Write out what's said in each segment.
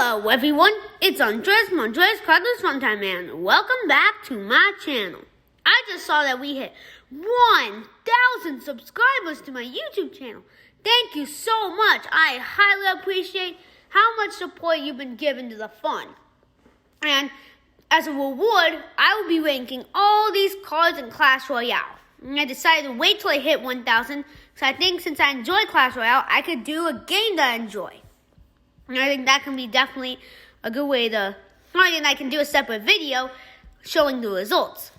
Hello everyone, it's Andres Carlos Funtime Man. Welcome back to my channel. I just saw that we hit 1,000 subscribers to my YouTube channel. Thank you so much. I highly appreciate how much support you've been giving to the fun. And as a reward, I will be ranking all these cards in Clash Royale. And I decided to wait till I hit 1,000 because I think since I enjoy Clash Royale, I could do a game that I enjoy. And I think that can be definitely a good way to, and I can do a separate video showing the results.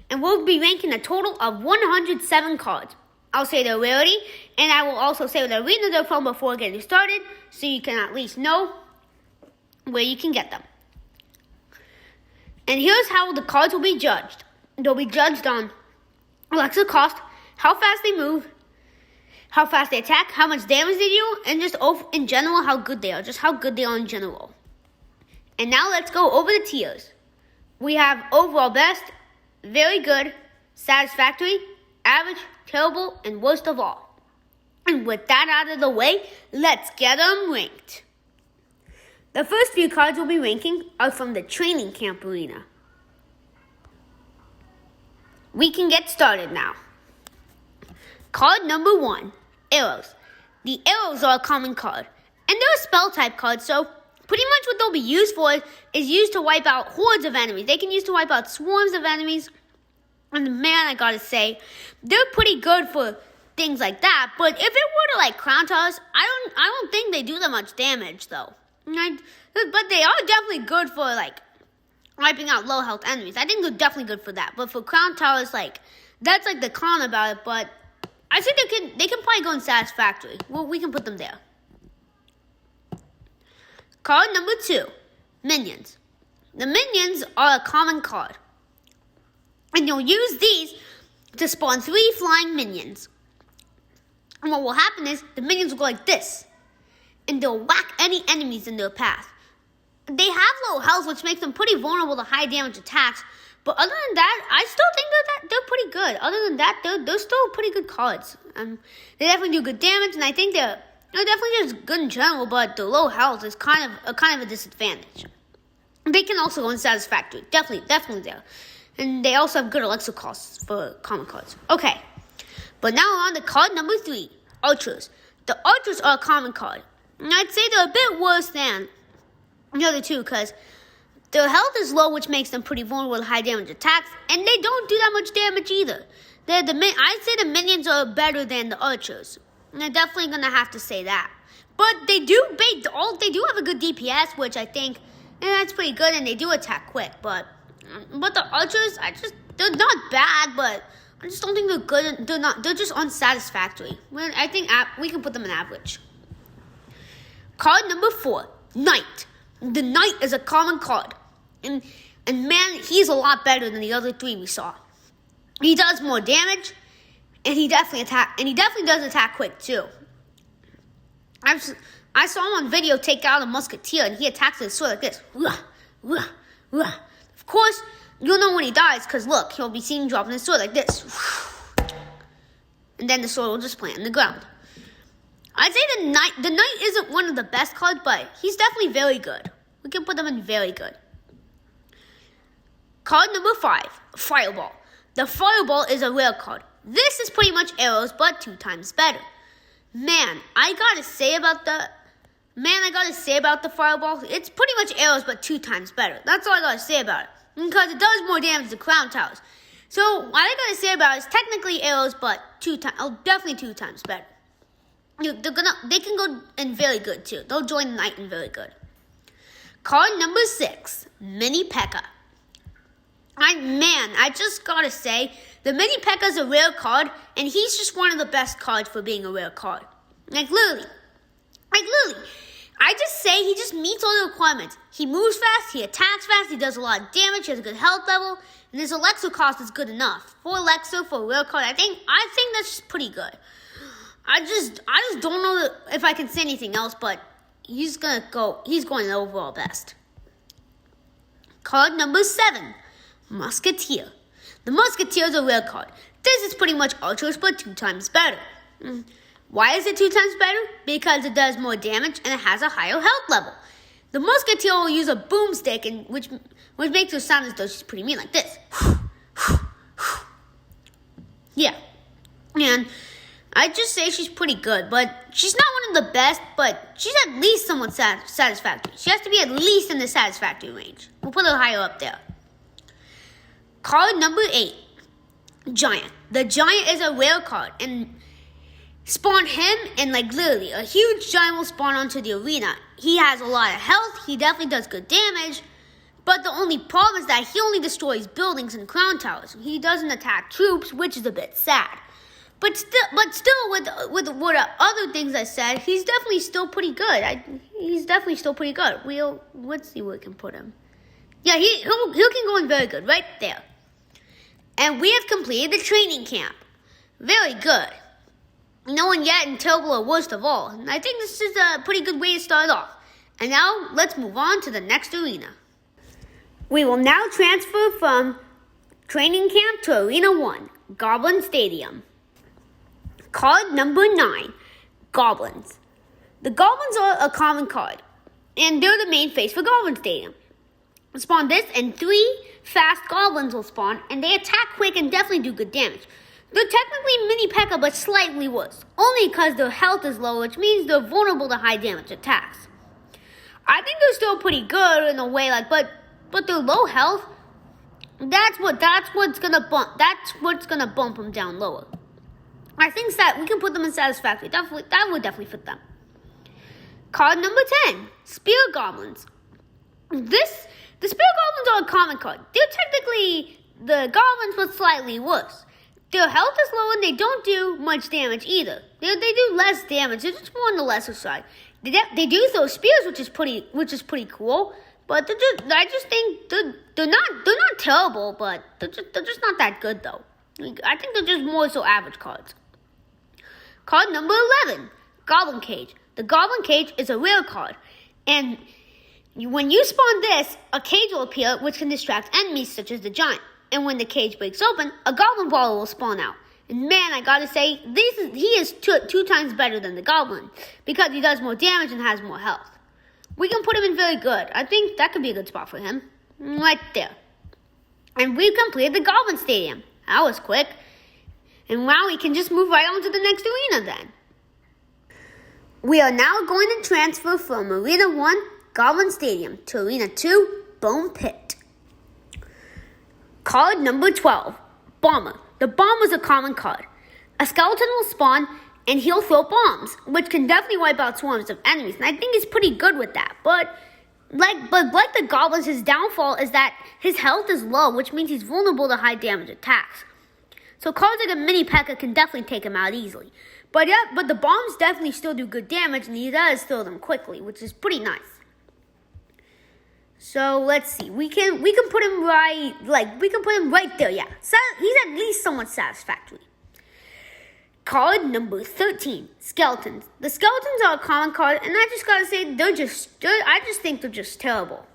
And we'll be ranking a total of 107 cards. I'll say the rarity, and I will also say the arena they're from before getting started, so you can at least know where you can get them. And here's how the cards will be judged. They'll be judged on elixir cost, how fast they move, how fast they attack, how much damage they do, and just in general how good they are. Just how good they are in general. And now let's go over the tiers. We have overall best, very good, satisfactory, average, terrible, and worst of all. And with that out of the way, let's get them ranked. The first few cards we'll be ranking are from the training camp arena. We can get started now. Card number 1. Arrows. The arrows are a common card, and they're a spell type card, so pretty much what they'll be used for is used to wipe out hordes of enemies. They can use to wipe out swarms of enemies, and man, I gotta say, they're pretty good for things like that, but if it were to like crown towers, I don't think they do that much damage though. But they are definitely good for like wiping out low health enemies. I think they're definitely good for that, but for crown towers, like that's like the con about it, but I think they can probably go in Satisfactory. Well, we can put them there. Card number 2, minions. The minions are a common card. And you'll use these to spawn 3 flying minions. And what will happen is the minions will go like this. And they'll whack any enemies in their path. They have low health, which makes them pretty vulnerable to high damage attacks. But other than that, I still think they're pretty good. Other than that, they're still pretty good cards. They definitely do good damage, and I think they're definitely just good in general. But the low health is kind of a disadvantage. They can also go in Satisfactory, definitely there. And they also have good elixir costs for common cards. Okay, but now we're on to card number 3, archers. The archers are a common card, and I'd say they're a bit worse than the other two because their health is low, which makes them pretty vulnerable to high damage attacks, and they don't do that much damage either. I'd say the minions are better than the archers, and I'm definitely gonna have to say that. But they do have a good DPS, which I think that's pretty good, and they do attack quick. But the archers, they're not bad, but I just don't think they're good. They're just unsatisfactory. I think we can put them in average. Card number 4, Knight. The Knight is a common card. And man, he's a lot better than the other 3 we saw. He does more damage, and he definitely does attack quick too. I saw him on video take out a musketeer, and he attacks with a sword like this. Of course, you'll know when he dies, because look, he'll be seen dropping his sword like this. And then the sword will just plant on the ground. I'd say the Knight isn't one of the best cards, but he's definitely very good. We can put them in very good. Card number 5, Fireball. The Fireball is a rare card. This is pretty much arrows, but 2 times better. Man, I gotta say about the Fireball, it's pretty much arrows, but 2 times better. That's all I gotta say about it. Because it does more damage than crown towers. So what I gotta say about it is technically arrows, but definitely 2 times better. They can go in very good too. They'll join the Knight in very good. Card number 6, Mini P.E.K.K.A. I just gotta say, the Mini P.E.K.K.A is a rare card, and he's just one of the best cards for being a rare card. Like literally, I just say he just meets all the requirements. He moves fast, he attacks fast, he does a lot of damage, he has a good health level, and his elixir cost is good enough. For elixir, for a rare card, I think that's just pretty good. I just don't know if I can say anything else, but he's going overall best. Card number 7, Musketeer. The Musketeer is a rare card. This is pretty much archers, but 2 times better. Why is it 2 times better? Because it does more damage and it has a higher health level. The Musketeer will use a boomstick, and which makes her sound as though she's pretty mean, like this. Yeah, and I'd just say she's pretty good, but she's not one of the best, but she's at least somewhat satisfactory. She has to be at least in the satisfactory range. We'll put her higher up there. Card number 8, Giant. The Giant is a rare card, and spawn him, and literally, a huge giant will spawn onto the arena. He has a lot of health, he definitely does good damage, but the only problem is that he only destroys buildings and crown towers. He doesn't attack troops, which is a bit sad. But still, with what other things I said, he's definitely still pretty good. He's definitely still pretty good. Let's see where we can put him. Yeah, he can go in very good, right there. And we have completed the training camp. Very good. No one yet in terrible or worst of all. And I think this is a pretty good way to start off. And now, let's move on to the next arena. We will now transfer from training camp to Arena 1, Goblin Stadium. Card number 9, Goblins. The Goblins are a common card, and they're the main face for Goblin Stadium. Spawn this, and 3 fast Goblins will spawn, and they attack quick and definitely do good damage. They're technically mini P.E.K.K.A, but slightly worse, only because their health is low, which means they're vulnerable to high damage attacks. I think they're still pretty good in a way, but their low health, that's what's gonna bump them down lower. I think that we can put them in Satisfactory. That would definitely fit them. Card number 10, Spear Goblins. The Spear Goblins are a common card. They're technically the Goblins, but slightly worse. Their health is low and they don't do much damage either. They do less damage. They're just more on the lesser side. They do throw spears, which is pretty cool. But I just think they're not terrible, but they're just not that good though. I think they're just more so average cards. Card number 11, Goblin Cage. The Goblin Cage is a rare card, and when you spawn this, a cage will appear which can distract enemies such as the Giant. And when the cage breaks open, a Goblin Brawler will spawn out. And man, I gotta say, he is two times better than the Goblin, because he does more damage and has more health. We can put him in very good. I think that could be a good spot for him. Right there. And we've completed the Goblin Stadium. That was quick. And now we can just move right on to the next arena then. We are now going to transfer from Arena 1, Goblin Stadium, to Arena 2, Bone Pit. Card number 12, Bomber. The Bomber is a common card. A skeleton will spawn and he'll throw bombs, which can definitely wipe out swarms of enemies. And I think he's pretty good with that. But like the Goblins, his downfall is that his health is low, which means he's vulnerable to high damage attacks. So cards like a mini P.E.K.K.A can definitely take him out easily. But the bombs definitely still do good damage, and he does throw them quickly, which is pretty nice. So let's see. We can put him right there. Yeah, so he's at least somewhat satisfactory. Card number 13, Skeletons. The Skeletons are a common card, and I just gotta say, I just think they're just terrible.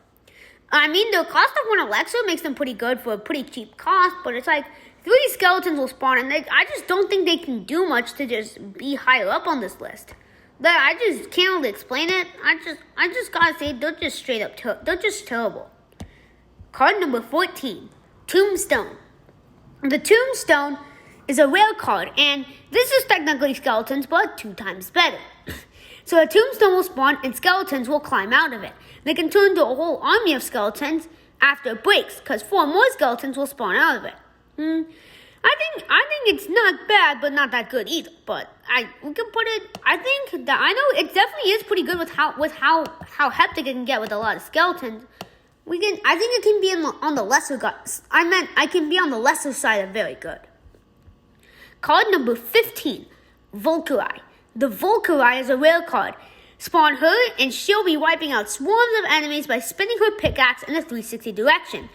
I mean, their cost of 1 elixir makes them pretty good for a pretty cheap cost, but it's like 3 skeletons will spawn, and I just don't think they can do much to just be higher up on this list. I just can't really explain it. I just gotta say, they're just straight up, they're just terrible. Card number 14, Tombstone. The Tombstone is a rare card, and this is technically skeletons, but 2 times better. So a Tombstone will spawn, and skeletons will climb out of it. They can turn into a whole army of skeletons after it breaks, because 4 more skeletons will spawn out of it. I think it's not bad, but not that good either. But we can put it. I know it definitely is pretty good with how hectic it can get with a lot of skeletons. I think it can be on the lesser guys. I can be on the lesser side of very good. Card number 15, Valkyrie. The Valkyrie is a rare card. Spawn her, and she'll be wiping out swarms of enemies by spinning her pickaxe in a 360 direction.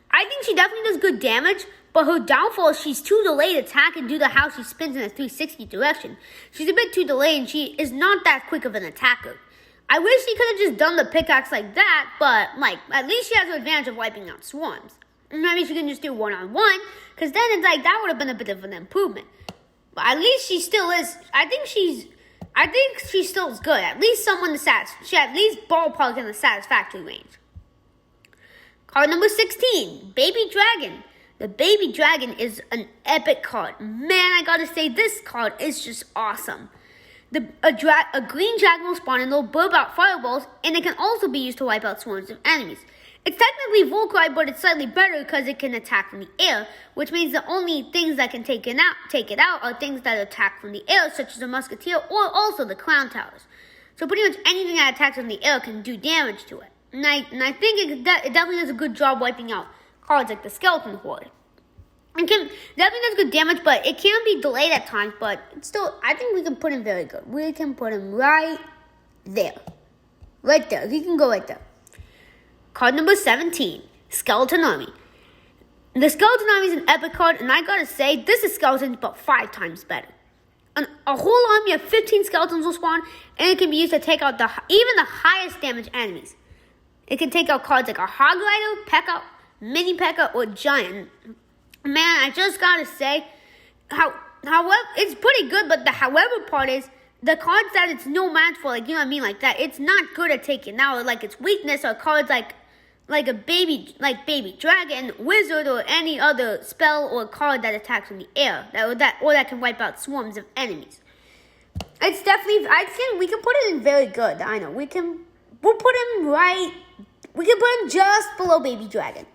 I think she definitely does good damage, but her downfall is she's too delayed to attack and due to how she spins in a 360 direction. She's a bit too delayed, and she is not that quick of an attacker. I wish she could have just done the pickaxe like that, but at least she has the advantage of wiping out swarms. Maybe she can just do one-on-one, because then it's that would have been a bit of an improvement. But at least she still is. I think she still is good. At least she at least ballpark in the satisfactory range. Card number 16, Baby Dragon. The Baby Dragon is an epic card. Man, I gotta say, this card is just awesome. A green dragon will spawn and they'll burp out fireballs, and it can also be used to wipe out swarms of enemies. It's technically Volcry, but it's slightly better because it can attack from the air, which means the only things that can take it out are things that attack from the air, such as the Musketeer or also the Crown Towers. So pretty much anything that attacks from the air can do damage to it. And I think it definitely does a good job wiping out cards like the Skeleton Horde. It definitely does good damage, but it can be delayed at times, but it's still, I think we can put him very good. We can put him right there. Right there. He can go right there. Card number 17, Skeleton Army. The Skeleton Army is an epic card, and I gotta say, this is skeletons, but 5 times better. A whole army of 15 skeletons will spawn, and it can be used to take out even the highest damage enemies. It can take out cards like a Hog Rider, P.E.K.K.A, Mini P.E.K.K.A, or Giant. Man, I just gotta say, however, it's pretty good, but the however part is, the cards that it's no match for, like, you know what I mean, like that, it's not good at taking out, like its weakness are cards like a baby dragon, wizard, or any other spell or card that attacks from the air, or that can wipe out swarms of enemies. It's definitely, we can put it in very good. I know we'll put him right. We can put him just below Baby Dragon.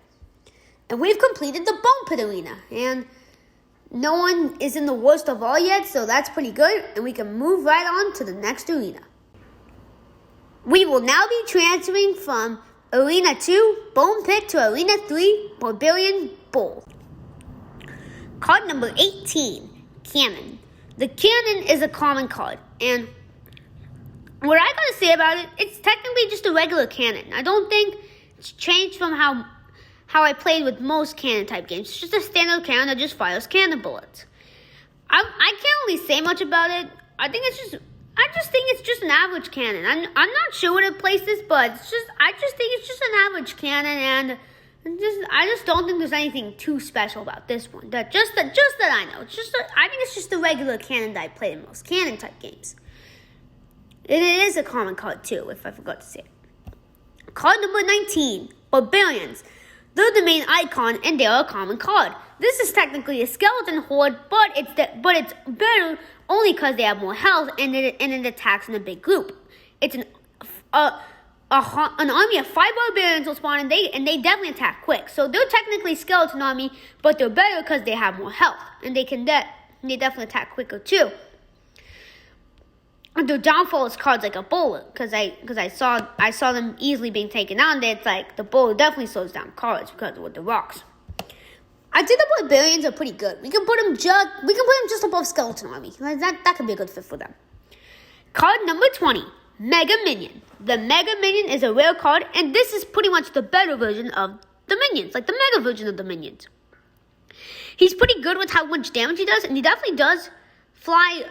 And we've completed the Bone Pit Arena. And no one is in the worst of all yet, so that's pretty good. And we can move right on to the next arena. We will now be transferring from Arena 2, Bone Pit, to Arena 3, Barbarian Bowl. Card number 18, Cannon. The Cannon is a common card. And what I gotta say about it, it's technically just a regular cannon. I don't think it's changed from how I played with most cannon type games. It's just a standard cannon that just fires cannon bullets. I can't really say much about it. I just think it's just an average cannon. I'm not sure what it places, but I just think it's just an average cannon, and I just don't think there's anything too special about this one. That I know. I think it's just a regular cannon that I play in most cannon type games. And it is a common card too, if I forgot to say it. Card number 19, Barbarians. They're the main icon, and they are a common card. This is technically a skeleton horde, but it's better only because they have more health, and it attacks in a big group. It's an army of 5 barbarians will spawn, and they definitely attack quick. So they're technically skeleton army, but they're better because they have more health, and they definitely attack quicker too. And their downfall is cards like a bowler, because I saw them easily being taken out. It's like the bowler definitely slows down cards because with the rocks. I think the barbarians are pretty good. We can put them just above skeleton army. That could be a good fit for them. Card number 20, Mega Minion. The Mega Minion is a rare card, and this is pretty much the better version of the minions, like the mega version of the minions. He's pretty good with how much damage he does, and he definitely does fly.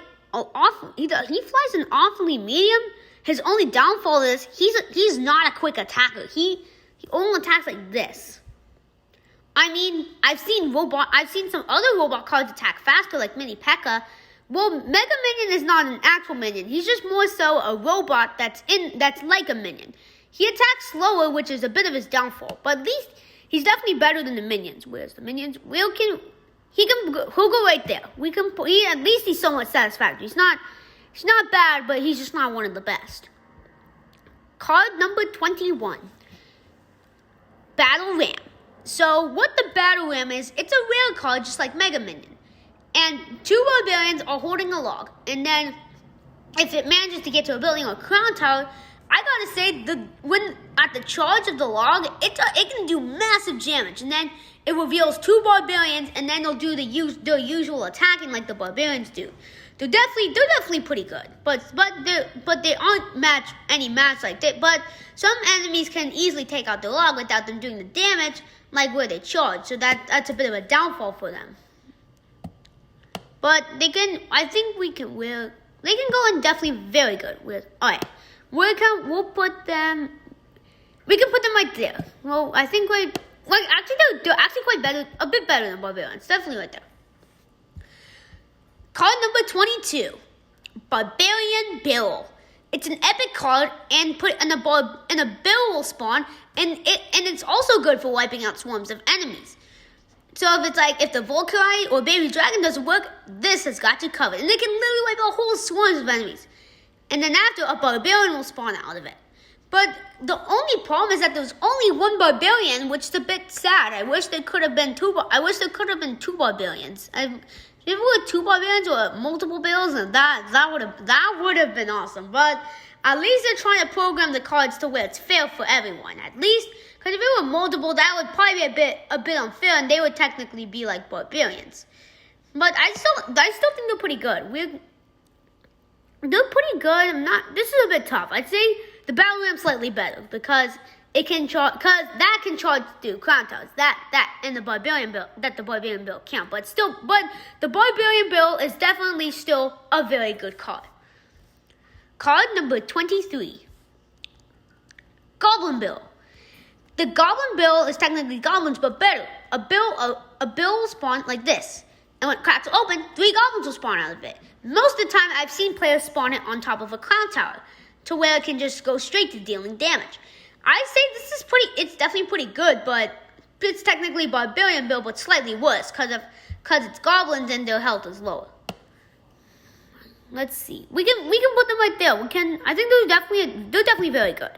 He flies an awfully medium. His only downfall is he's not a quick attacker. He only attacks like this. I mean, I've seen some other robot cards attack faster, like Mini P.E.K.K.A. Well, Mega Minion is not an actual minion. He's just more so a robot that's like a minion. He attacks slower, which is a bit of his downfall. But at least he's definitely better than the minions. Whereas the minions, he'll go right there. At least he's somewhat satisfactory. He's not bad, but he's just not one of the best. Card number 21, Battle Ram. So what the Battle Ram is, it's a rare card just like Mega Minion. And 2 barbarians are holding a log. And then if it manages to get to a building or a crown tower, I gotta say, when at the charge of the log, it can do massive damage. And then it reveals 2 barbarians, and then they'll do their usual attacking like the barbarians do. They're definitely pretty good, but they aren't any match like that. But some enemies can easily take out the log without them doing the damage, like where they charge. So that's a bit of a downfall for them. But they can go in definitely very good. Alright, we can put them right there. Well, I think they're actually quite better, a bit better than barbarians. Definitely right there. Card number 22, Barbarian Barrel. It's an epic card and put in a barrel will spawn, and it's also good for wiping out swarms of enemies. So if the Valkyrie or Baby Dragon doesn't work, this has got you covered. And they can literally wipe out whole swarms of enemies. And then after, a Barbarian will spawn out of it. But the only problem is that there's only one Barbarian, which is a bit sad. I wish there could have been two Barbarians. If it were two Barbarians or multiple barrels, and that would have been awesome. But at least they're trying to program the cards to where it's fair for everyone. At least, because if it were multiple, that would probably be a bit unfair, and they would technically be like Barbarians. But I still think they're pretty good. They're pretty good. This is a bit tough. I'd say the Battle Ram's slightly better because it can charge. Because that can charge through Crown Towers. That and the Barbarian build count. But the Barbarian build is definitely still a very good card. Card number 23, Goblin Bill. The Goblin Bill is technically goblins, but better. A bill will spawn like this. And when it cracks open, 3 goblins will spawn out of it. Most of the time, I've seen players spawn it on top of a clown tower, to where it can just go straight to dealing damage. I'd say it's definitely pretty good, but it's technically Barbarian build, but slightly worse, because it's goblins and their health is lower. Let's see. We can put them right there. I think they're definitely very good.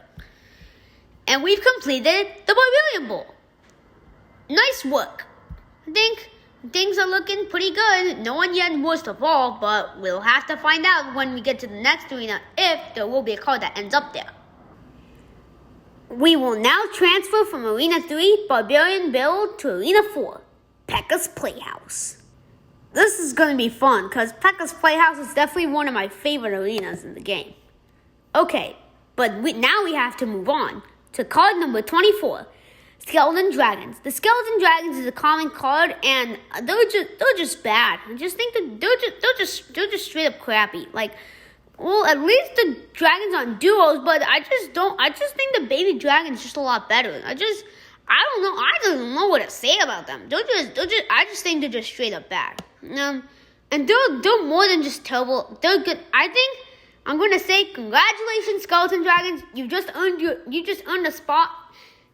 And we've completed the Barbarian Bowl. Nice work. I think things are looking pretty good. No one yet worst of all, but we'll have to find out when we get to the next arena if there will be a card that ends up there. We will now transfer from Arena 3 Barbarian Build to Arena 4 P.E.K.K.A.'s Playhouse. This is going to be fun because P.E.K.K.A.'s Playhouse is definitely one of my favorite arenas in the game. Okay, but now we have to move on to card number 24, Skeleton Dragons. The Skeleton Dragons is a common card, and they're just bad. I just think that they're just straight up crappy. At least the dragons on duos, but I just think the baby dragon's just a lot better. I don't know what to say about them. I just think they're just straight up bad. And they're more than just terrible. They're good. I think I'm gonna say congratulations, Skeleton Dragons. You just earned a spot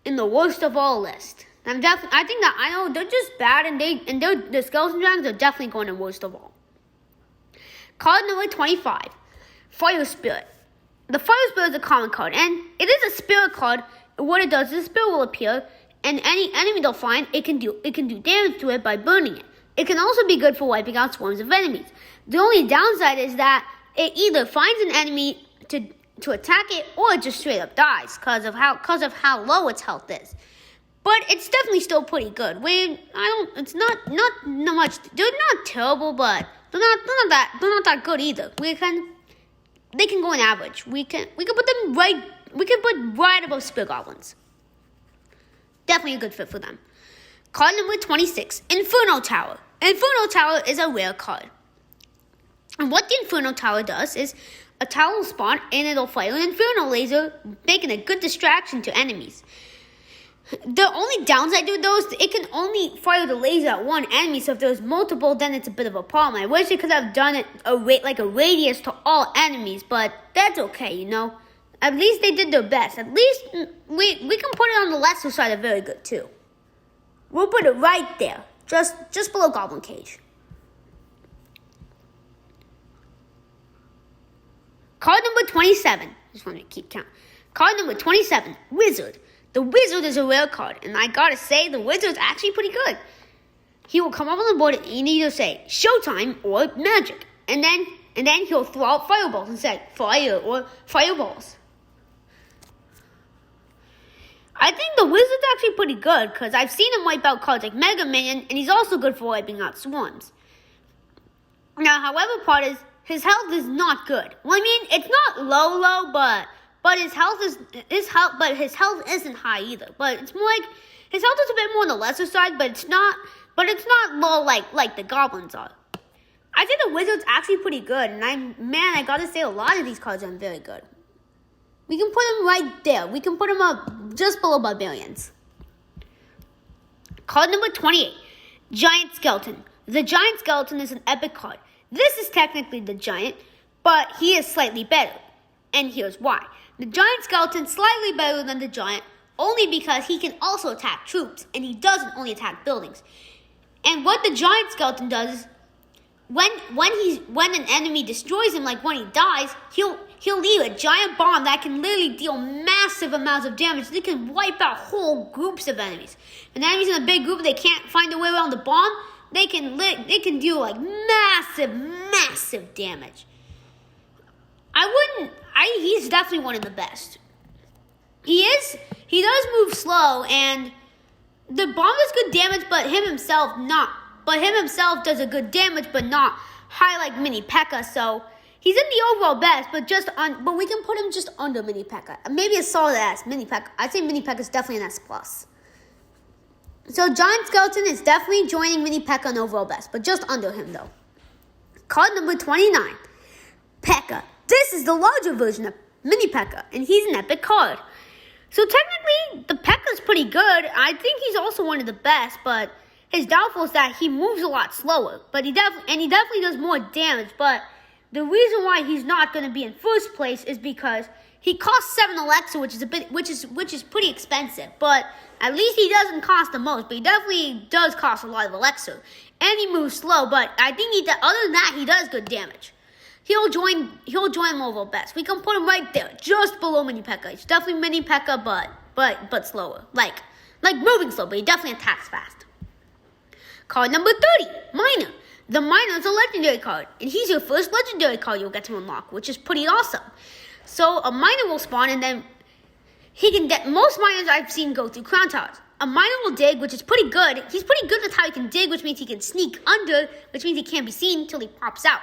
in the worst of all list. I know they're just bad, and the Skeleton Dragons are definitely going to worst of all. Card number 25, Fire Spirit. The Fire Spirit is a common card, and it is a spirit card. What it does is a spirit will appear, and any enemy they'll find, it can do damage to it by burning it. It can also be good for wiping out swarms of enemies. The only downside is that it either finds an enemy to attack it, or it just straight up dies because of how low its health is. But it's definitely still pretty good. It's not much. They're not terrible, but they're not that good either. They can go in average. We can put them right. We can put right above Spear Goblins. Definitely a good fit for them. Card number 26, Inferno Tower. Inferno Tower is a rare card. And what the Inferno Tower does is a tower will spawn and it'll fire an Inferno laser, making a good distraction to enemies. The only downside to those, it can only fire the laser at one enemy, so if there's multiple, then it's a bit of a problem. I wish it could have done it like a radius to all enemies, but that's okay, you know. At least they did their best. At least we can put it on the lesser side of very good too. We'll put it right there, just below Goblin Cage. Card number 27. Just want to keep count. Card number 27, Wizard. The Wizard is a rare card, and I gotta say, the Wizard's actually pretty good. He will come up on the board and either say Showtime or Magic, and then he'll throw out fireballs and say Fire or Fireballs. I think the Wizard's actually pretty good because I've seen him wipe out cards like Mega Minion, and he's also good for wiping out swarms. Now, however, part is his health is not good. Well, I mean, it's not low, but his health isn't high either. But it's more like his health is a bit more on the lesser side, but it's not low like the goblins are. I think the Wizard's actually pretty good, and I gotta say a lot of these cards are very good. We can put them right there. We can put them up just below Barbarians. Card number 28, Giant Skeleton. The Giant Skeleton is an epic card. This is technically the giant, but he is slightly better. And here's why. The giant skeleton is slightly better than the giant only because he can also attack troops, and he doesn't only attack buildings. And what the giant skeleton does is when an enemy destroys him, like when he dies, he'll leave a giant bomb that can literally deal massive amounts of damage. They can wipe out whole groups of enemies. When enemies in a big group, they can't find a way around the bomb, they can do like massive damage. He's definitely one of the best. He does move slow, and the bomb does good damage, but him himself does a good damage, but not high like Mini P.E.K.K.A. So he's in the overall best, but we can put him just under Mini P.E.K.K.A. Maybe a solid S. Mini P.E.K.K.A. I'd say Mini P.E.K.K.A. is definitely an S plus. So Giant Skeleton is definitely joining Mini P.E.K.K.A. in overall best, but just under him though. Card number 29, P.E.K.K.A. This is the larger version of Mini P.E.K.K.A. and he's an epic card. So technically, the P.E.K.K.A. is pretty good. I think he's also one of the best, but his downfall is that he moves a lot slower. But he definitely does more damage. But the reason why he's not going to be in first place is because he costs 7 elixir, which is pretty expensive. But at least he doesn't cost the most. But he definitely does cost a lot of elixir, and he moves slow. But I think other than that, he does good damage. He'll join overall best. We can put him right there, just below Mini P.E.K.K.A. He's definitely Mini P.E.K.K.A. but slower. Like moving slow, but he definitely attacks fast. Card number 30, Miner. The Miner is a legendary card, and he's your first legendary card you'll get to unlock, which is pretty awesome. So a Miner will spawn, and then he can get most Miners I've seen go through crown towers. A Miner will dig, which is pretty good. He's pretty good with how he can dig, which means he can sneak under, which means he can't be seen until he pops out.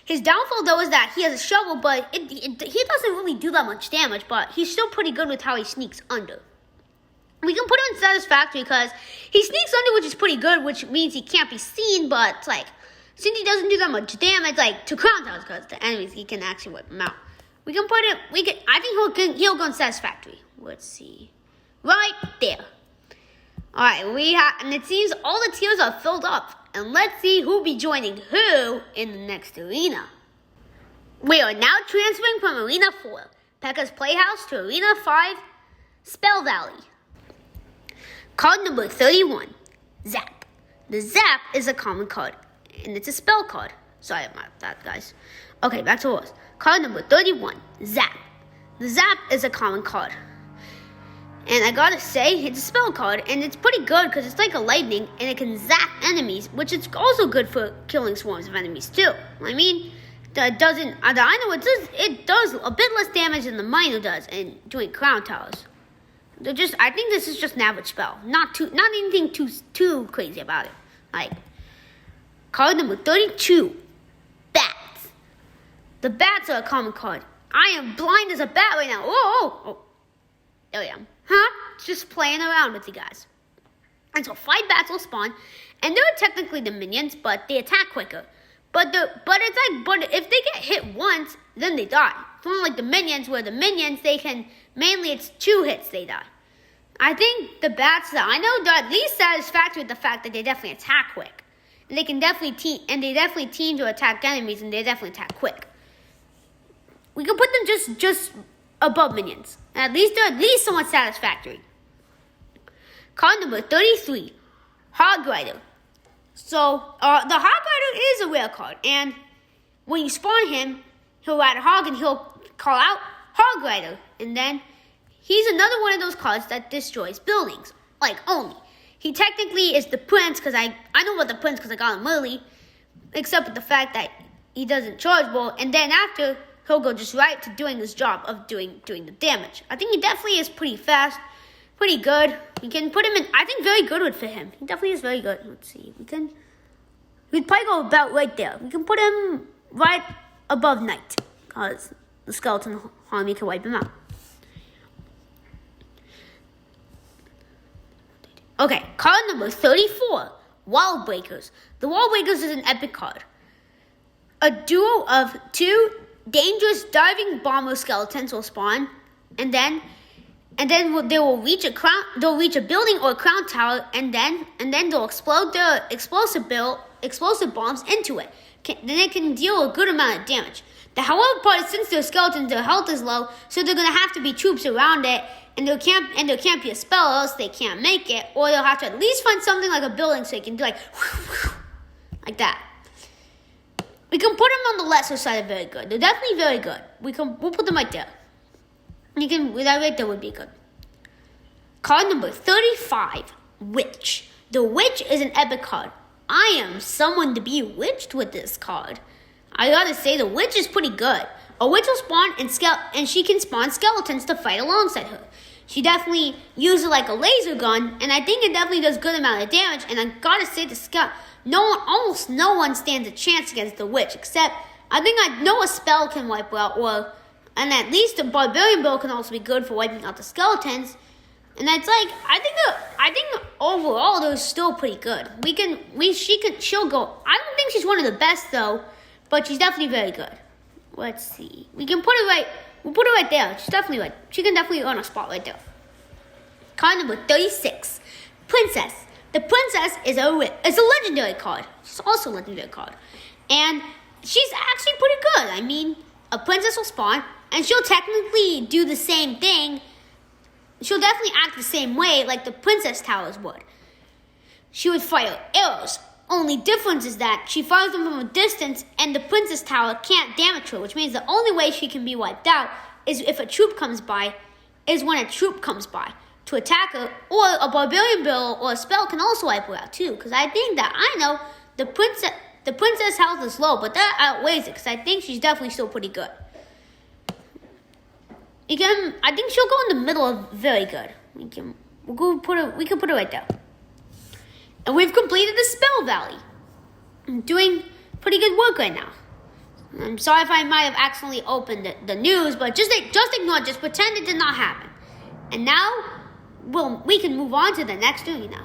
His downfall, though, is that he has a shovel, but he doesn't really do that much damage, but he's still pretty good with how he sneaks under. We can put him in Satisfactory because he sneaks under, which is pretty good, which means he can't be seen, but since he doesn't do that much damage, to crown towers, because the enemies, he can actually wipe them out. I think he'll go in Satisfactory. Let's see. Right there. Alright, and it seems all the tiers are filled up. And let's see who'll be joining who in the next arena. We are now transferring from Arena 4, P.E.K.K.A.'s Playhouse, to Arena 5, Spell Valley. Card number 31, Zap. The Zap is a common card, and it's a spell card. Sorry about that, guys. Okay, back to us. Card number 31, Zap. The Zap is a common card. And I gotta say, it's a spell card, and it's pretty good because it's like a lightning, and it can zap enemies, which is also good for killing swarms of enemies too. I mean, it does a bit less damage than the Miner does in doing crown towers. I think this is just an average spell, not anything too crazy about it. Card number 32, Bats. The Bats are a common card. I am blind as a bat right now. Oh. There I am. Just playing around with you guys. And so 5 bats will spawn, and they're technically the minions, but they attack quicker. But if they get hit once, then they die. It's not like the minions, where the minions mainly it's 2 hits they die. I think the bats that I know are at least satisfactory with the fact that they definitely attack quick, and they definitely team to attack enemies, and they definitely attack quick. We can put them just above minions. At least they're at least somewhat satisfactory. Card number 33, Hog Rider. So, the Hog Rider is a rare card, and when you spawn him, he'll ride a hog and he'll call out Hog Rider, and then he's another one of those cards that destroys buildings, only. He technically is the prince, because I know about the prince because I got him early, except with the fact that he doesn't charge well, and then after, he'll go just right to doing his job of doing the damage. I think he definitely is pretty fast, pretty good. We can put him in, I think very good would fit him. He definitely is very good. Let's see, we'd probably go about right there. We can put him right above Knight, because the skeleton army can wipe him out. Okay, card number 34, Wall Breakers. The Wall Breakers is an epic card. A duo of 2 dangerous diving bomber skeletons will spawn, and then they will reach a building or a crown tower, and then they'll explode the explosive bombs into it, then it can deal a good amount of damage. The however part is since they're skeletons, their health is low, so they're gonna have to be troops around it, and there can't be a spell, or else they can't make it, or they'll have to at least find something like a building so they can do like that. We can put them on the lesser side of very good. They're definitely very good. We'll put them right there. That right there would be good. Card number 35, Witch. The Witch is an epic card. I am someone to be witched with this card. I gotta say, the Witch is pretty good. A witch will spawn and she can spawn skeletons to fight alongside her. She definitely uses like a laser gun, and I think it definitely does good amount of damage. And I gotta say, almost no one stands a chance against the Witch, except I know a spell can wipe out, and at least a barbarian build can also be good for wiping out the skeletons. And it's like I think overall they're still pretty good. She'll go. I don't think she's one of the best though, but she's definitely very good. Let's see. We'll put it right there. She's definitely right. She can definitely earn a spot right there. Card number 36, Princess. The Princess is a legendary card. She's also a legendary card, and she's actually pretty good. I mean, a princess will spawn, and she'll technically do the same thing. She'll definitely act the same way like the princess towers would. She would fire arrows. Only difference is that she fires them from a distance, and the princess tower can't damage her, which means the only way she can be wiped out is if a troop comes by, to attack her, or a barbarian build or a spell can also wipe her out too. Because I think that I know the princess health is low, but that outweighs it because I think she's definitely still pretty good. I think she'll go in the middle of very good. We can put her right there. And we've completed the Spell Valley. I'm doing pretty good work right now. I'm sorry if I might have accidentally opened the news, but just ignore it. Just pretend it did not happen. And now, we can move on to the next arena.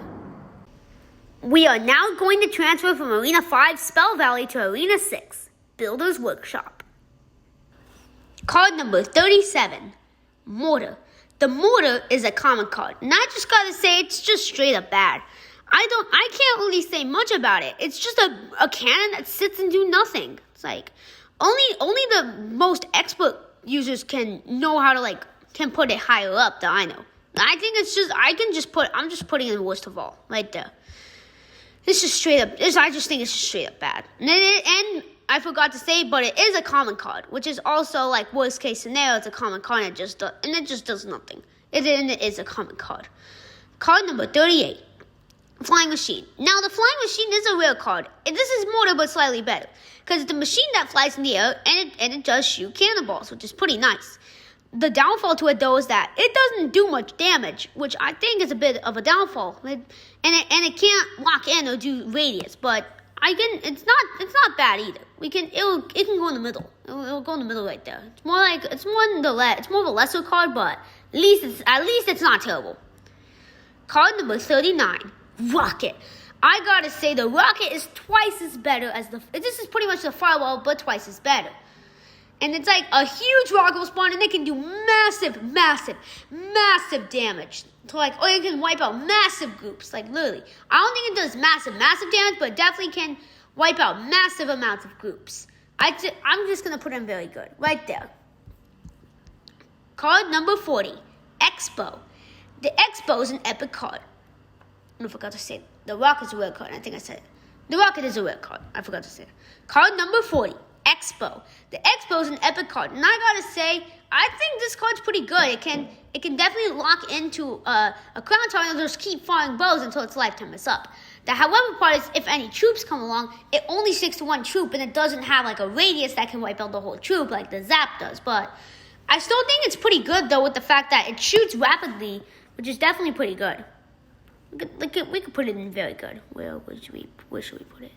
We are now going to transfer from Arena 5 Spell Valley to Arena 6 Builder's Workshop. Card number 37, Mortar. The Mortar is a common card, and I just gotta say it's just straight up bad. I can't really say much about it. It's just a cannon that sits and do nothing. It's like only the most expert users can know how to can put it higher up that I know. I think I'm just putting it in worst of all right there. This is straight up. I just think it's straight up bad. And I forgot to say, but it is a common card, which is also like worst case scenario. It's a common card, and it just does nothing. It is a common card. Card number 38, Flying Machine. Now the Flying Machine is a rare card. This is Mortar, but slightly better, because it's a machine that flies in the air and it does shoot cannonballs, which is pretty nice. The downfall to it though is that it doesn't do much damage, which I think is a bit of a downfall. And it can't lock in or do radius, but it's not bad either. It can go in the middle. It'll go in the middle right there. It's more of a lesser card, but at least it's not terrible. Card number 39, Rocket. I gotta say the Rocket is twice as better as this is pretty much the Firewall, but twice as better. And it's like a huge rocket will spawn, and it can do massive damage. Or it can wipe out massive groups, like literally. I don't think it does massive damage, but it definitely can wipe out massive amounts of groups. I'm just going to put in very good, right there. Card number 40, Expo. The Expo is an epic card. I forgot to say it. The Rocket is a rare card. I think I said it. The Rocket is a rare card. I forgot to say it. Card number 40, Expo. The Expo is an epic card, and I gotta say, I think this card's pretty good. It can definitely lock into a crown tower and just keep firing bows until its lifetime is up. The however part is, if any troops come along, it only sticks to one troop, and it doesn't have a radius that can wipe out the whole troop like the Zap does. But I still think it's pretty good though, with the fact that it shoots rapidly, which is definitely pretty good. We could put it in very good. Where should we put it?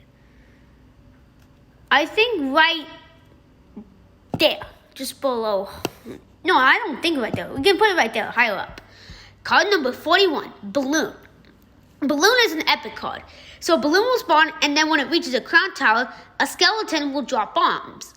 I think right there, just below. No, I don't think right there. We can put it right there, higher up. Card number 41, Balloon. Balloon is an epic card. So Balloon will spawn, and then when it reaches a crown tower, a skeleton will drop bombs.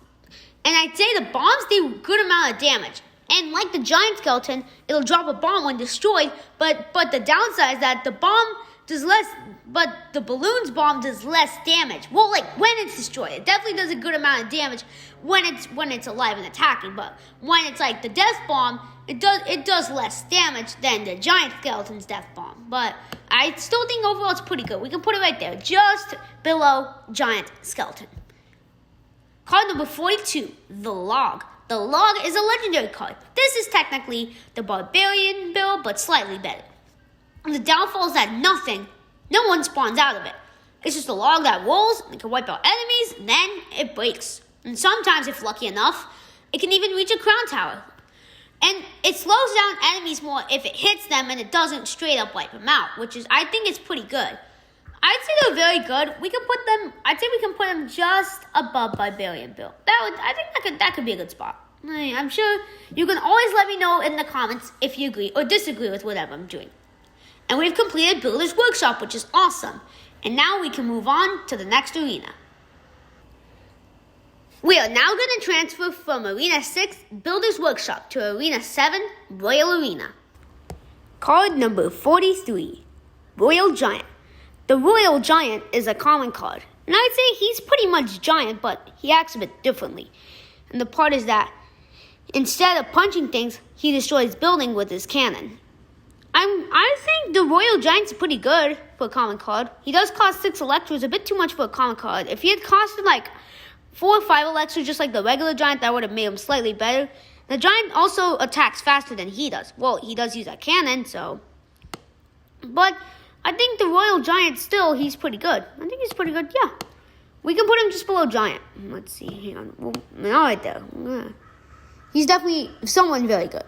And I'd say the bombs do a good amount of damage. And like the giant skeleton, it'll drop a bomb when destroyed, but the downside is that the bomb does less, but the balloon's bomb does less damage. Well, like when it's destroyed, it definitely does a good amount of damage when it's alive and attacking. But when it's like the death bomb, it does less damage than the giant skeleton's death bomb. But I still think overall it's pretty good. We can put it right there, just below giant skeleton. Card number 42, the Log. The Log is a legendary card. This is technically the Barbarian build, but slightly better. The downfall is that no one spawns out of it. It's just a log that rolls, and it can wipe out enemies, and then it breaks. And sometimes, if lucky enough, it can even reach a crown tower. And it slows down enemies more if it hits them and it doesn't straight up wipe them out, which is, I think it's pretty good. I'd say they're very good. I'd say we can put them just above Barbarian build. I think that could be a good spot. I'm sure you can always let me know in the comments if you agree or disagree with whatever I'm doing. And we've completed Builder's Workshop, which is awesome. And now we can move on to the next arena. We are now going to transfer from Arena 6, Builder's Workshop, to Arena 7, Royal Arena. Card number 43, Royal Giant. The Royal Giant is a common card. And I'd say he's pretty much giant, but he acts a bit differently. And the part is that instead of punching things, he destroys buildings with his cannon. I think the Royal Giant's pretty good for a common card. He does cost 6 Electros, a bit too much for a common card. If he had costed like 4 or 5 Electros, just like the regular Giant, that would have made him slightly better. The Giant also attacks faster than he does. Well, he does use a cannon, so. But I think the Royal Giant still, he's pretty good. I think he's pretty good, yeah. We can put him just below Giant. Let's see, hang on. Well, not right there. He's definitely someone very good.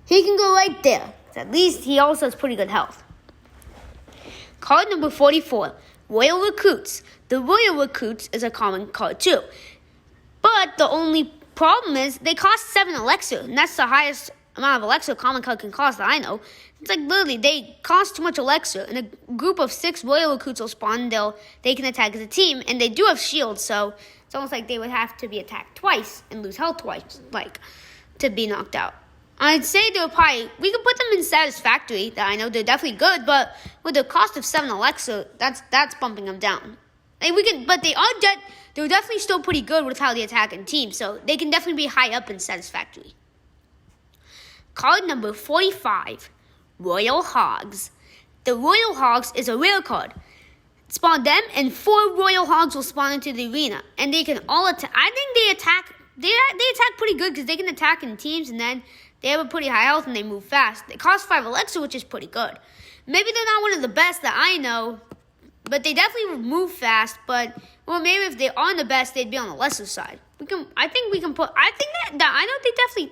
He can go right there. At least he also has pretty good health. Card number 44, Royal Recruits. The Royal Recruits is a common card too. But the only problem is they cost 7 Elixir. And that's the highest amount of Elixir a common card can cost that I know. It's like literally they cost too much Elixir. And a group of 6 Royal Recruits will spawn. They can attack as a team. And they do have shields. So it's almost like they would have to be attacked twice and lose health twice. Like to be knocked out. I'd say we could put them in Satisfactory, that I know they're definitely good, but with the cost of 7 Elixir, that's bumping them down. But they're definitely still pretty good with how they attack in teams, so they can definitely be high up in Satisfactory. Card number 45, Royal Hogs. The Royal Hogs is a rare card. Spawn them, and 4 Royal Hogs will spawn into the arena, and they can all attack. I think they attack pretty good because they can attack in teams, and then they have a pretty high health and they move fast. They cost 5 Elixir, which is pretty good. Maybe they're not one of the best that I know, but they definitely move fast. But well, maybe if they aren't the best, they'd be on the lesser side. I think they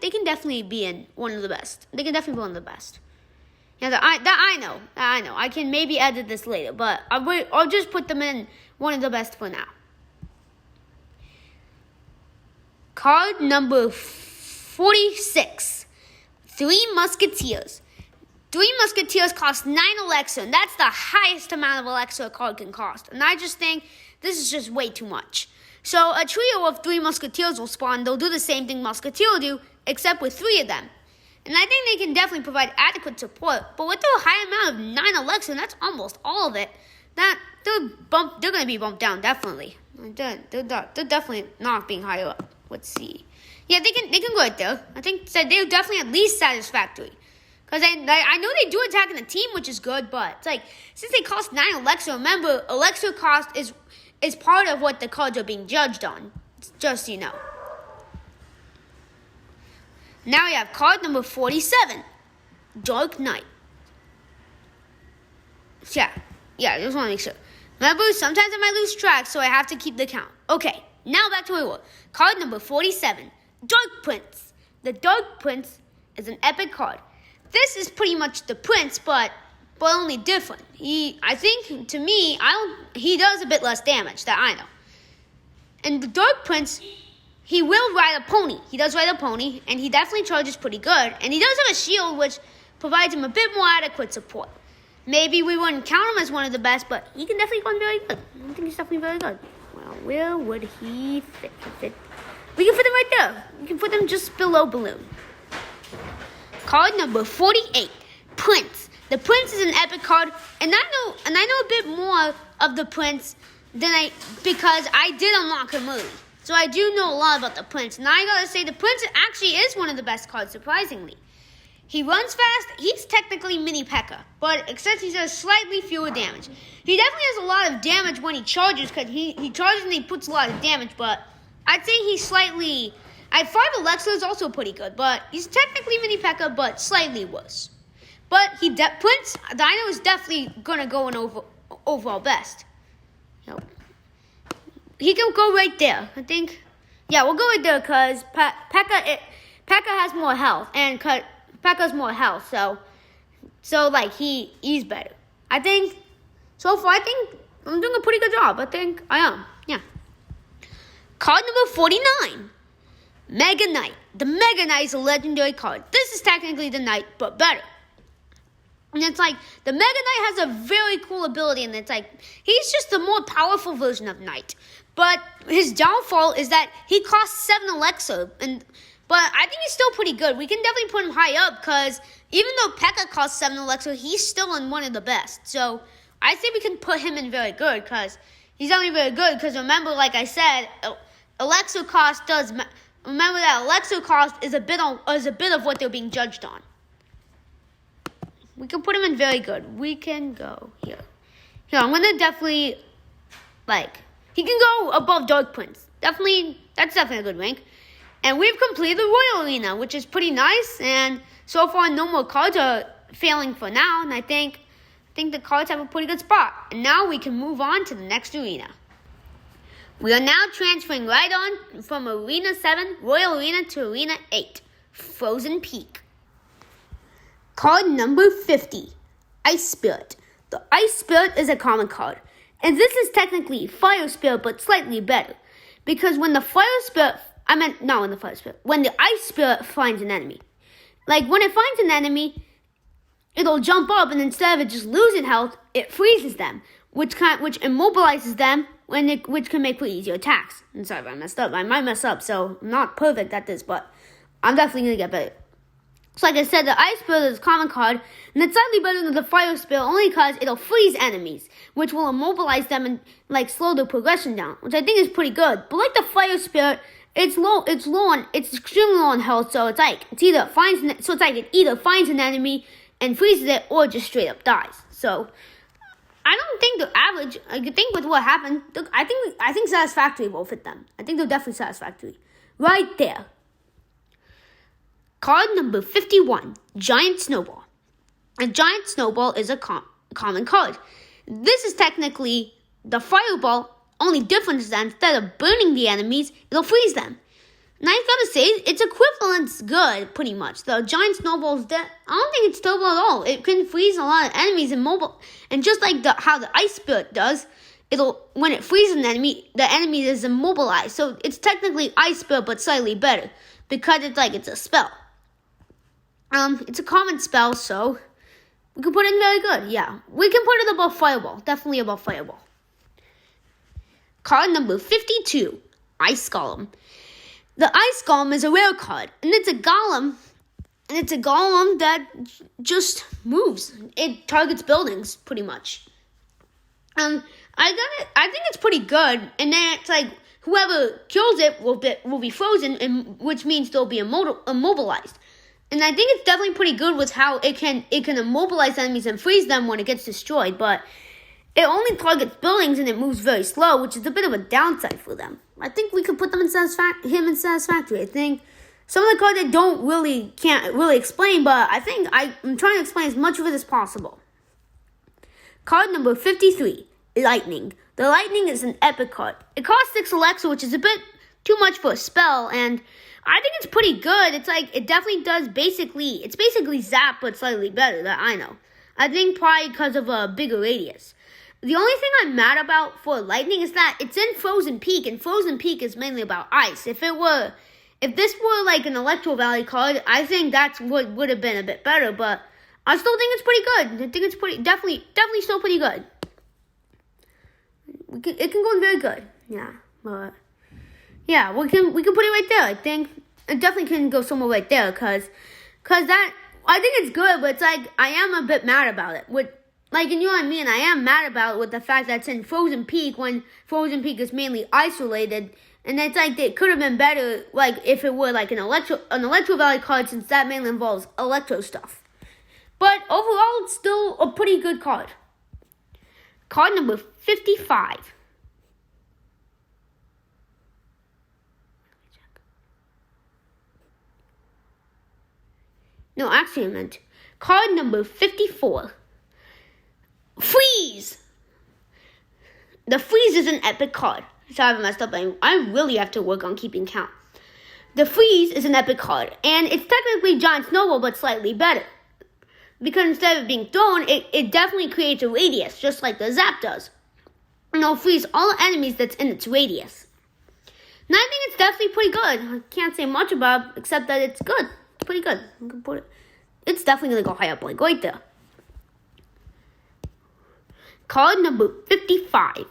can definitely be in one of the best. They can definitely be one of the best. Yeah, that I know. I can maybe edit this later, but I'll just put them in one of the best for now. Card number 46. 3 Musketeers. 3 Musketeers cost 9 Elixir, and that's the highest amount of Elixir a card can cost. And I just think this is just way too much. So a trio of 3 Musketeers will spawn. They'll do the same thing Musketeer will do, except with 3 of them. And I think they can definitely provide adequate support. But with their high amount of 9 Elixir, and that's almost all of it, they're going to be bumped down, definitely. They're definitely not being higher up. Let's see. Yeah, they can go right there. I think they're definitely at least Satisfactory. Because I know they do attack in a team, which is good, but it's like, since they cost 9 Elixir, remember, Elixir cost is part of what the cards are being judged on. Just so you know. Now we have card number 47, Dark Knight. Yeah, I just want to make sure. Remember, sometimes I might lose track, so I have to keep the count. Okay, now back to my work. Card number 47, Dark Prince. The Dark Prince is an epic card. This is pretty much the Prince, but only different. I think, to me, he does a bit less damage, that I know. And the Dark Prince, he will ride a pony. He does ride a pony, and he definitely charges pretty good. And he does have a shield, which provides him a bit more adequate support. Maybe we wouldn't count him as one of the best, but he can definitely go very good. I think he's definitely very good. Well, where would he fit? We can put him right there. We can put him just below Balloon. Card number 48, Prince. The Prince is an epic card, and I know a bit more of the Prince because I did unlock him early. So I do know a lot about the Prince, and I gotta say the Prince actually is one of the best cards, surprisingly. He runs fast. He's technically mini P.E.K.K.A, but except he does slightly fewer damage. He definitely has a lot of damage when he charges, because he charges and he puts a lot of damage, but I'd say he's slightly... At 5 Alexa is also pretty good, but he's technically mini P.E.K.K.A, but slightly worse. But Prince Dino is definitely gonna go in overall best. He can go right there, I think. Yeah, we'll go right there because P.E.K.K.A has more health, and P.E.K.K.A's more health, so like he's better. I think so far. I think I'm doing a pretty good job. I think I am. Yeah. Card number 49, Mega Knight. The Mega Knight is a legendary card. This is technically the Knight, but better. And it's like, the Mega Knight has a very cool ability, and it's like, he's just a more powerful version of Knight. But his downfall is that he costs 7 Alexa, but I think he's still pretty good. We can definitely put him high up, because even though P.E.K.K.A costs 7 Alexa, he's still in one of the best. So, I think we can put him in very good, because he's only very good, because remember, like I said, Alexa cost remember that Alexa cost is a bit of what they're being judged on. We can put him in very good. We can go here. Here, I'm gonna definitely, he can go above Dark Prince. That's definitely a good rank. And we've completed the Royal Arena, which is pretty nice. And so far, no more cards are failing for now. And I think the cards have a pretty good spot. And now we can move on to the next arena. We are now transferring right on from Arena 7, Royal Arena, to Arena 8, Frozen Peak. Card number 50, Ice Spirit. The Ice Spirit is a common card, and this is technically Fire Spirit, but slightly better. Because when the Ice Spirit finds an enemy, when it finds an enemy, it'll jump up, and instead of it just losing health, it freezes them, which immobilizes them, which can make for easier attacks. I'm sorry if I messed up. I might mess up, so I'm not perfect at this, but I'm definitely going to get better. So like I said, the Ice Spirit is a common card, and it's slightly better than the Fire Spirit only because it'll freeze enemies, which will immobilize them and slow their progression down, which I think is pretty good. But like the Fire Spirit, it's extremely low on health, so it either finds an enemy and freezes it, or just straight up dies. So I don't think the average. I think with what happened, I think Satisfactory will fit them. I think they're definitely Satisfactory, right there. Card number 51, Giant Snowball. A Giant Snowball is a common card. This is technically the Fireball, only difference is that instead of burning the enemies, it'll freeze them. And I gotta say, its equivalent's good, pretty much. The Giant Snowball's I don't think it's terrible at all. It can freeze a lot of enemies and just like how the Ice Spirit does, when it freezes an enemy, the enemy is immobilized. So it's technically Ice Spirit, but slightly better, because it's a spell. It's a common spell, so we can put it in very good. Yeah, we can put it above Fireball. Definitely above Fireball. Card number 52, Ice Golem. The Ice Golem is a rare card, and it's a golem that just moves. It targets buildings, pretty much. I think it's pretty good, and then it's whoever kills it will be frozen, which means they'll be immobilized. And I think it's definitely pretty good with how it can immobilize enemies and freeze them when it gets destroyed, but it only targets buildings and it moves very slow, which is a bit of a downside for them. I think we could put them in Satisfactory. I think some of the cards I can't really explain, but I think I'm trying to explain as much of it as possible. Card number 53, Lightning. The Lightning is an epic card. It costs 6 Alexa, which is a bit too much for a spell, and I think it's pretty good. It definitely does it's basically Zap, but slightly better, that I know. I think probably because of a bigger radius. The only thing I'm mad about for Lightning is that it's in Frozen Peak, and Frozen Peak is mainly about ice. If this were an Electro Valley card, I think that's what would have been a bit better, but I still think it's pretty good. I think it's definitely still pretty good. It can go very good. Yeah, but yeah, we can put it right there. I think it definitely can go somewhere right there, cause that I think it's good, but it's like I am a bit mad about it. You know what I mean? I am mad about it with the fact that it's in Frozen Peak when Frozen Peak is mainly isolated. And it's like it could have been better, like if it were like an Electro Valley card, since that mainly involves electro stuff. But overall, it's still a pretty good card. Card number 55. No, actually, I meant card number 54. Freeze! The Freeze is an epic card. Sorry if I messed up. I really have to work on keeping count. The Freeze is an epic card, and it's technically Giant Snowball, but slightly better. Because instead of it being thrown, it definitely creates a radius, just like the Zap does. And it'll freeze all enemies that's in its radius. And I think it's definitely pretty good. I can't say much about it, except that it's good. It's pretty good. It's definitely going to go high up, like right there. Card number 55.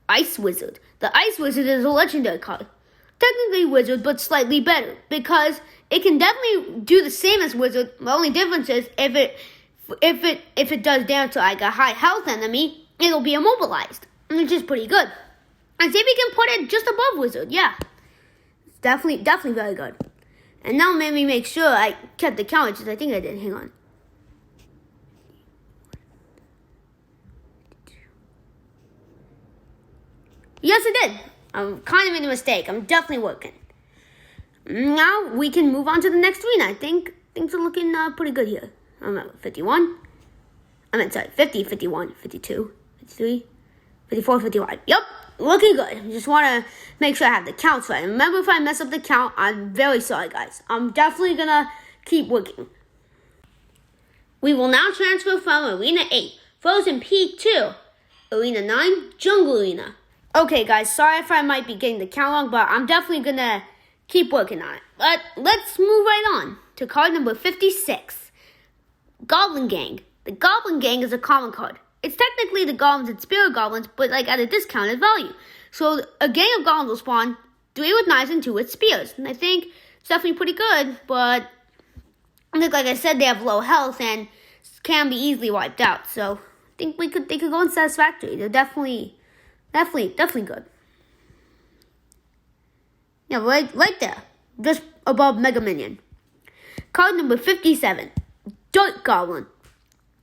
Ice Wizard. The Ice Wizard is a legendary card. Technically Wizard, but slightly better. Because it can definitely do the same as Wizard. The only difference is if it does damage to like a high health enemy, it'll be immobilized. Which is pretty good. And see if we can put it just above Wizard. Yeah. It's definitely very good. And now let me make sure I kept the count, which I think I did. Hang on. Yes, I did. I kind of made a mistake. I'm definitely working. Now we can move on to the next arena. I think things are looking pretty good here. I'm at 51. 50, 51, 52, 53, 54, 55. Yep, looking good. I just want to make sure I have the counts right. Remember, if I mess up the count, I'm very sorry, guys. I'm definitely going to keep working. We will now transfer from Arena 8, Frozen Peak, to Arena 9, Jungle Arena. Okay, guys, sorry if I might be getting the count wrong, but I'm definitely going to keep working on it. But let's move right on to card number 56, Goblin Gang. The Goblin Gang is a common card. It's technically the Goblins and Spirit Goblins, but like at a discounted value. So a gang of Goblins will spawn 3 with knives and 2 with spears. And I think it's definitely pretty good, but like I said, they have low health and can be easily wiped out. So I think they could go in Satisfactory. They're definitely good. Yeah, right there. Just above Mega Minion. Card number 57. Dirt Goblin.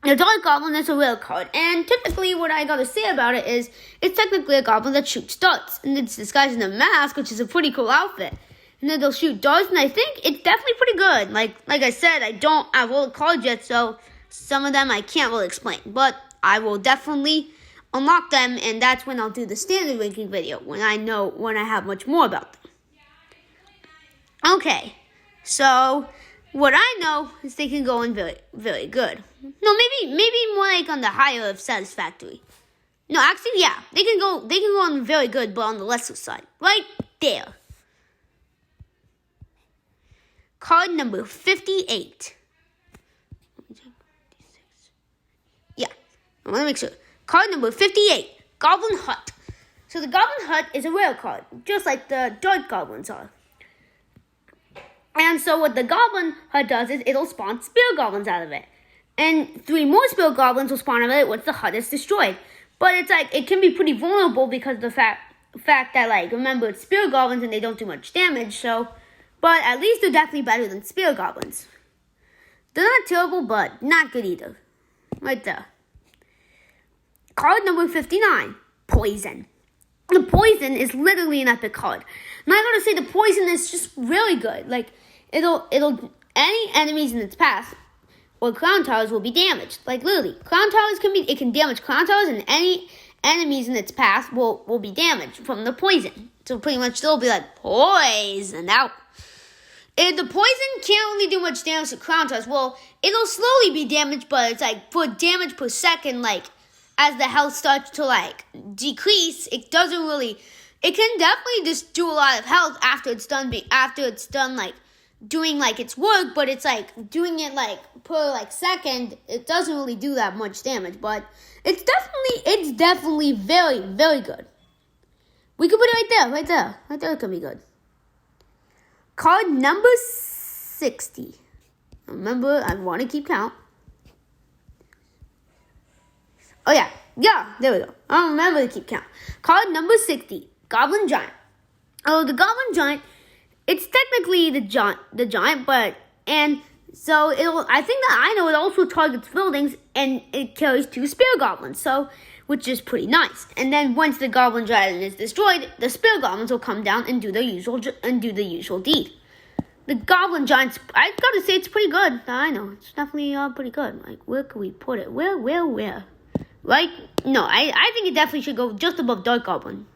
The Dirt Goblin is a rare card. And typically what I gotta say about it is it's technically a goblin that shoots darts. And it's disguised in a mask, which is a pretty cool outfit. And then they'll shoot darts, and I think it's definitely pretty good. Like I said, I don't have all the cards yet, so some of them I can't really explain. But I will definitely unlock them, and that's when I'll do the standard ranking video, when I have much more about them. Okay, so what I know is they can go in very, very good. No, maybe more like on the higher of Satisfactory. No, actually, yeah, they can go on very good, but on the lesser side, right there. Card number 58. Yeah, I want to make sure. Card number 58, Goblin Hut. So the Goblin Hut is a rare card, just like the Dirt Goblins are. And so what the Goblin Hut does is it'll spawn Spirit Goblins out of it. And 3 more Spirit Goblins will spawn out of it once the hut is destroyed. But it's like, it can be pretty vulnerable because of the fact that, like, remember, it's Spirit Goblins and they don't do much damage, so. But at least they're definitely better than Spirit Goblins. They're not terrible, but not good either. Right there. Card number 59, Poison. The Poison is literally an epic card. And I gotta say, the Poison is just really good. Like, it'll any enemies in its path or Clown Towers will be damaged. Like, literally, Clown Towers it can damage Clown Towers, and any enemies in its path will be damaged from the Poison. So pretty much they'll be like, poison out. If the Poison can't really do much damage to Clown Towers, well, it'll slowly be damaged, but it's like, for damage per second, like, as the health starts to, like, decrease, it can definitely just do a lot of health after it's done, like, doing, like, its work, but it's, like, doing it, like, per, like, second, it doesn't really do that much damage, but it's definitely very, very good. We could put it right there it could be good. Card number 60, Remember, I want to keep count. Oh, yeah, there we go. I remember to keep count. Card number 60, Goblin Giant. Oh, the Goblin Giant, it's technically the giant, but, and so I think that I know it also targets buildings, and it carries 2 Spear Goblins, so, which is pretty nice. And then once the Goblin Giant is destroyed, the Spear Goblins will come down and do the usual deed. The Goblin Giant's, I gotta say, it's pretty good. I know, it's definitely pretty good. Like, where can we put it? Where? Right? No, I think it definitely should go just above Dark Goblin.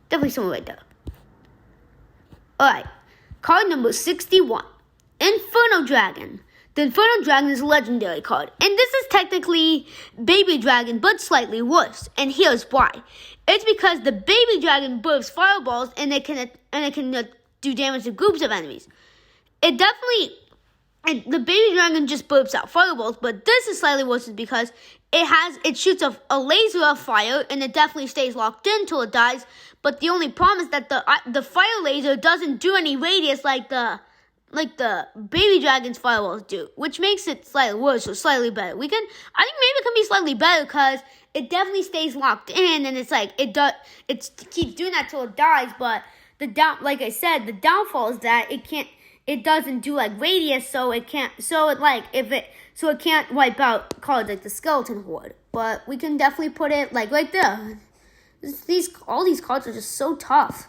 Definitely somewhere right there. Alright, card number 61, Inferno Dragon. The Inferno Dragon is a legendary card, and this is technically Baby Dragon, but slightly worse. And here's why. It's because the Baby Dragon bursts fireballs, and it can do damage to groups of enemies. The Baby Dragon just burps out fireballs, but this is slightly worse because it shoots a laser of fire, and it definitely stays locked in till it dies. But the only problem is that the fire laser doesn't do any radius like the Baby Dragon's fireballs do, which makes it slightly worse or slightly better. I think maybe it can be slightly better because it definitely stays locked in, and it's like it keeps doing that till it dies. But like I said, the downfall is that it doesn't do like radius, so it can't wipe out cards like the Skeleton Horde. But we can definitely put it like right there. All these cards are just so tough.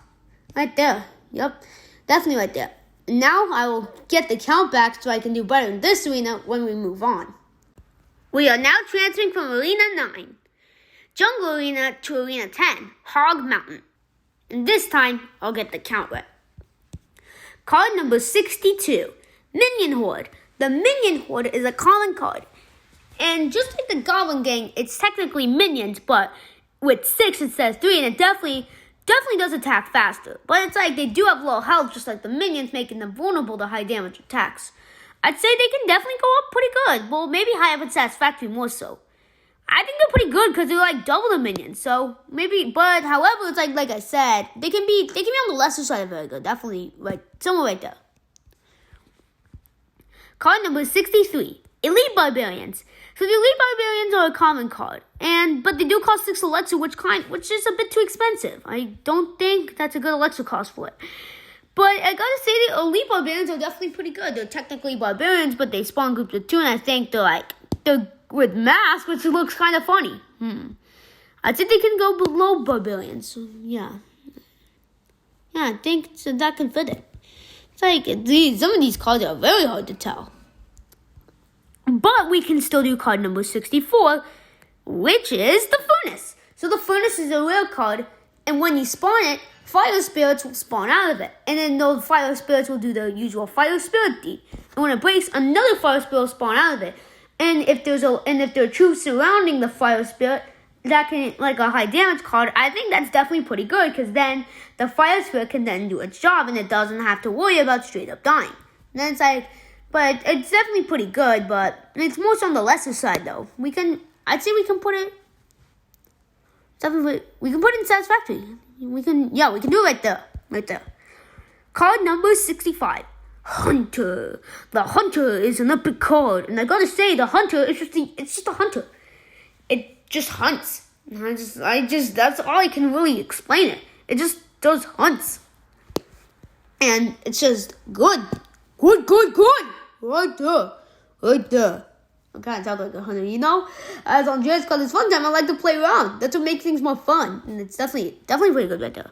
Right there. Yep. Definitely right there. Now I will get the count back so I can do better in this arena when we move on. We are now transferring from Arena 9, Jungle Arena, to Arena 10, Hog Mountain. And this time, I'll get the count right. Card number 62, Minion Horde. The Minion Horde is a common card. And just like the Goblin Gang, it's technically minions, but with 6 instead of 3, and it definitely does attack faster. But it's like they do have low health, just like the minions, making them vulnerable to high damage attacks. I'd say they can definitely go up pretty good. Well, maybe high up in Satisfactory more so. I think they're pretty good because they're like double the minions. So maybe, but however, it's like I said, they can be on the lesser side of very good. Definitely like somewhere right there. Card number 63, Elite Barbarians. So the Elite Barbarians are a common card, but they do cost 6 elixir, which is a bit too expensive. I don't think that's a good elixir cost for it. But I gotta say, the Elite Barbarians are definitely pretty good. They're technically barbarians, but they spawn groups of 2, and I think they're with masks, which looks kind of funny. I think they can go below barbarians. So, yeah, I think so that can fit it. It's like some of these cards are very hard to tell. But we can still do card number 64, which is the Furnace. So the Furnace is a rare card, and when you spawn it, fire spirits will spawn out of it. And then those fire spirits will do the usual fire spirit deed. And when it breaks, another fire spirit will spawn out of it. And if there are troops surrounding the fire spirit, that can, like a high damage card, I think that's definitely pretty good, because then the fire spirit can then do its job, and it doesn't have to worry about straight up dying. And then it's like, but it's definitely pretty good, but it's more on the lesser side though. I'd say we can put it, definitely, we can put it in Satisfactory. We can do it right there. Card number 65. Hunter. The Hunter is an epic card, and I gotta say, the Hunter is just a hunter. It just hunts. That's all I can really explain it. It just does hunts, and it's just good. Right there. I kind of sound like a hunter, As Andreas called this fun time, I like to play around. That's what makes things more fun, and it's definitely pretty good right there.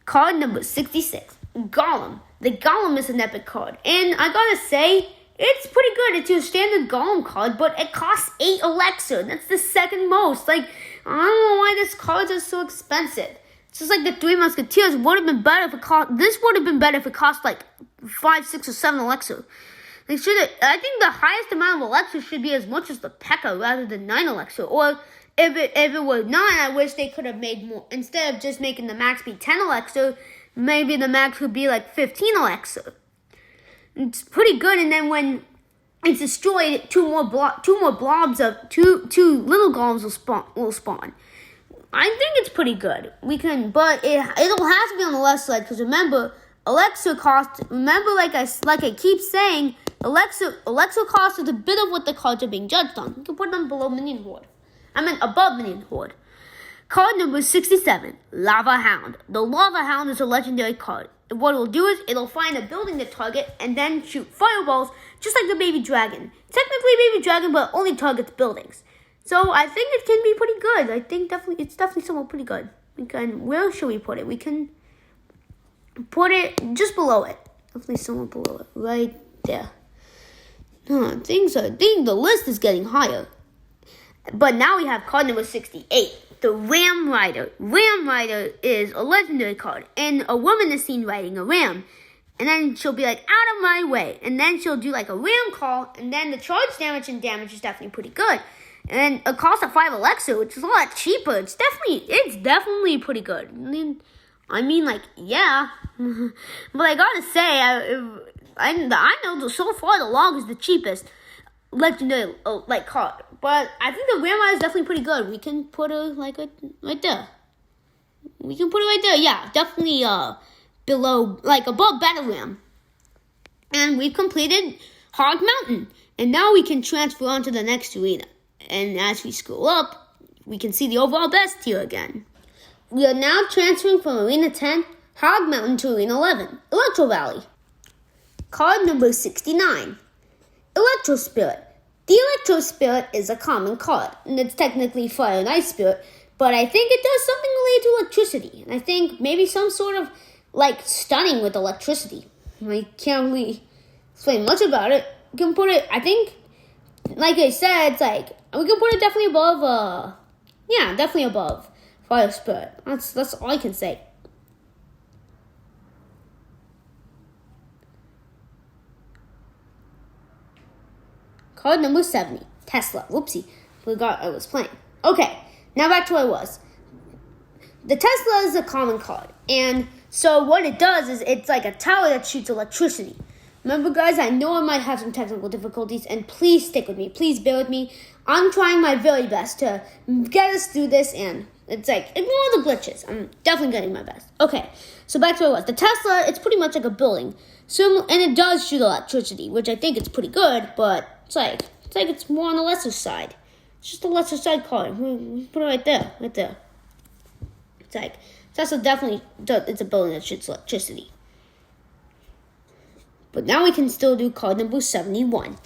Card number 66, Golem. The Golem is an epic card, and I gotta say, it's pretty good. It's your standard Golem card, but it costs 8 elixir. That's the second most. I don't know why this card is so expensive. It's just like the 3 Musketeers would have been better if it cost. This would have been better if it cost like 5, 6, or 7 elixir. I think the highest amount of elixir should be as much as the P.E.K.K.A. rather than 9 elixir. Or if it were 9, I wish they could have made more. Instead of just making the max be 10 elixir, maybe the max would be like 15 elixir. It's pretty good. And then when it's destroyed, two more blobs of two little golems will spawn. I think it's pretty good. But it'll have to be on the left side, because remember, elixir cost. Remember, like I keep saying, Electro cost is a bit of what the cards are being judged on. You can put them below Minion Horde. Above Minion Horde. Card number 67, Lava Hound. The Lava Hound is a legendary card. And what it'll do is it'll find a building to target and then shoot fireballs, just like the Baby Dragon. Technically Baby Dragon, but only targets buildings. So I think it can be pretty good. I think it's definitely somewhat pretty good. Where should we put it? We can put it just below it. Definitely somewhat below it, right there. I think the list is getting higher. But now we have card number 68. The Ram Rider. Ram Rider is a legendary card, and a woman is seen riding a ram. And then she'll be like, out of my way. And then she'll do like a ram call, and then the charge damage and damage is definitely pretty good. And it costs a 5 elixir, which is a lot cheaper. It's definitely pretty good. I mean, yeah. But I gotta say, I know so far the log is the cheapest legendary card. But I think the Ram Rider is definitely pretty good. We can put it right there. We can put it right there. Yeah, definitely below, above Battle Ram. And we've completed Hog Mountain. And now we can transfer on to the next arena. And as we scroll up, we can see the overall best tier again. We are now transferring from Arena 10, Hog Mountain, to Arena 11, Electro Valley. Card number 69, Electro Spirit. The Electro Spirit is a common card, and it's technically Fire and Ice Spirit, but I think it does something related to electricity. And I think maybe some sort of, stunning with electricity. I can't really explain much about it. You can put it, I think, like I said, we can put it definitely above, definitely above Fire Spirit. That's all I can say. Card number 70, Tesla. Whoopsie, forgot I was playing. Okay, now back to what I was. The Tesla is a common card, and so what it does is it's like a tower that shoots electricity. Remember, guys, I know I might have some technical difficulties, and please stick with me. Please bear with me. I'm trying my very best to get us through this, and ignore the glitches. I'm definitely getting my best. Okay, so back to what it was. The Tesla, it's pretty much like a building. And it does shoot electricity, which I think it's pretty good, but it's more on the lesser side. It's just a lesser side card. We put it right there. Tesla definitely does. It's a building that shoots electricity. But now we can still do card number 71,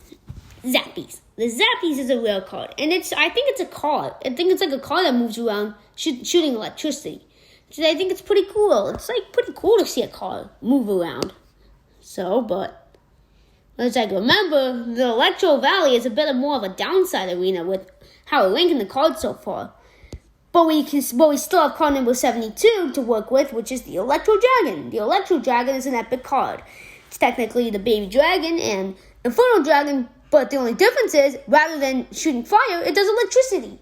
Zappies. The Zappies is a rare card, and I think it's a card. I think it's like a card that moves around shooting electricity. So I think it's pretty cool. It's pretty cool to see a card move around. But remember, the Electro Valley is a bit more of a downside arena with how we're ranking the cards so far. But we still have card number 72 to work with, which is the Electro Dragon. The Electro Dragon is an epic card. It's technically the Baby Dragon and Inferno Dragon, but the only difference is, rather than shooting fire, it does electricity.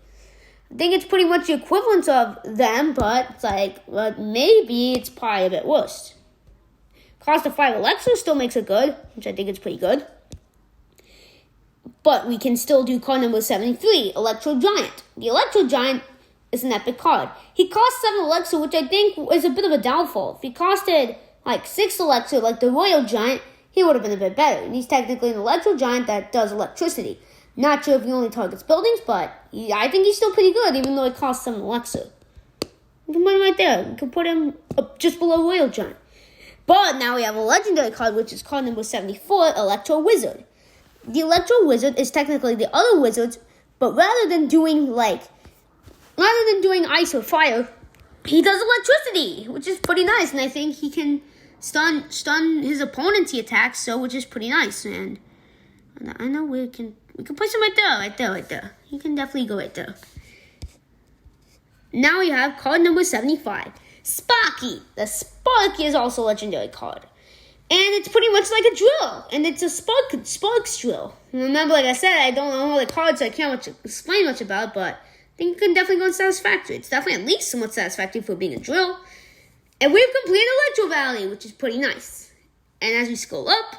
I think it's pretty much the equivalent of them, but maybe it's probably a bit worse. Cost of 5 elixir still makes it good, which I think is pretty good. But we can still do card number 73, Electro Giant. The Electro Giant is an epic card. He costs 7 elixir, which I think is a bit of a downfall. If he costed 6 elixir like the Royal Giant, he would have been a bit better. And he's technically an Electro Giant that does electricity. Not sure if he only targets buildings, but I think he's still pretty good, even though it costs 7 elixir. We can put him right there. We can put him up just below Royal Giant. But now we have a legendary card, which is card number 74, Electro Wizard. The Electro Wizard is technically the other wizards, but rather than doing ice or fire, he does electricity, which is pretty nice. And I think he can stun his opponents he attacks, which is pretty nice. And I know we can place him right there. He can definitely go right there. Now we have card number 75. Sparky. The Sparky is also a legendary card. And it's pretty much like a drill. And it's a sparks drill. Remember, like I said, I don't know all the cards, so I can't explain much about it, but I think you can definitely go in Satisfactory. It's definitely at least somewhat satisfactory for being a drill. And we've completed Electro Valley, which is pretty nice. And as we scroll up,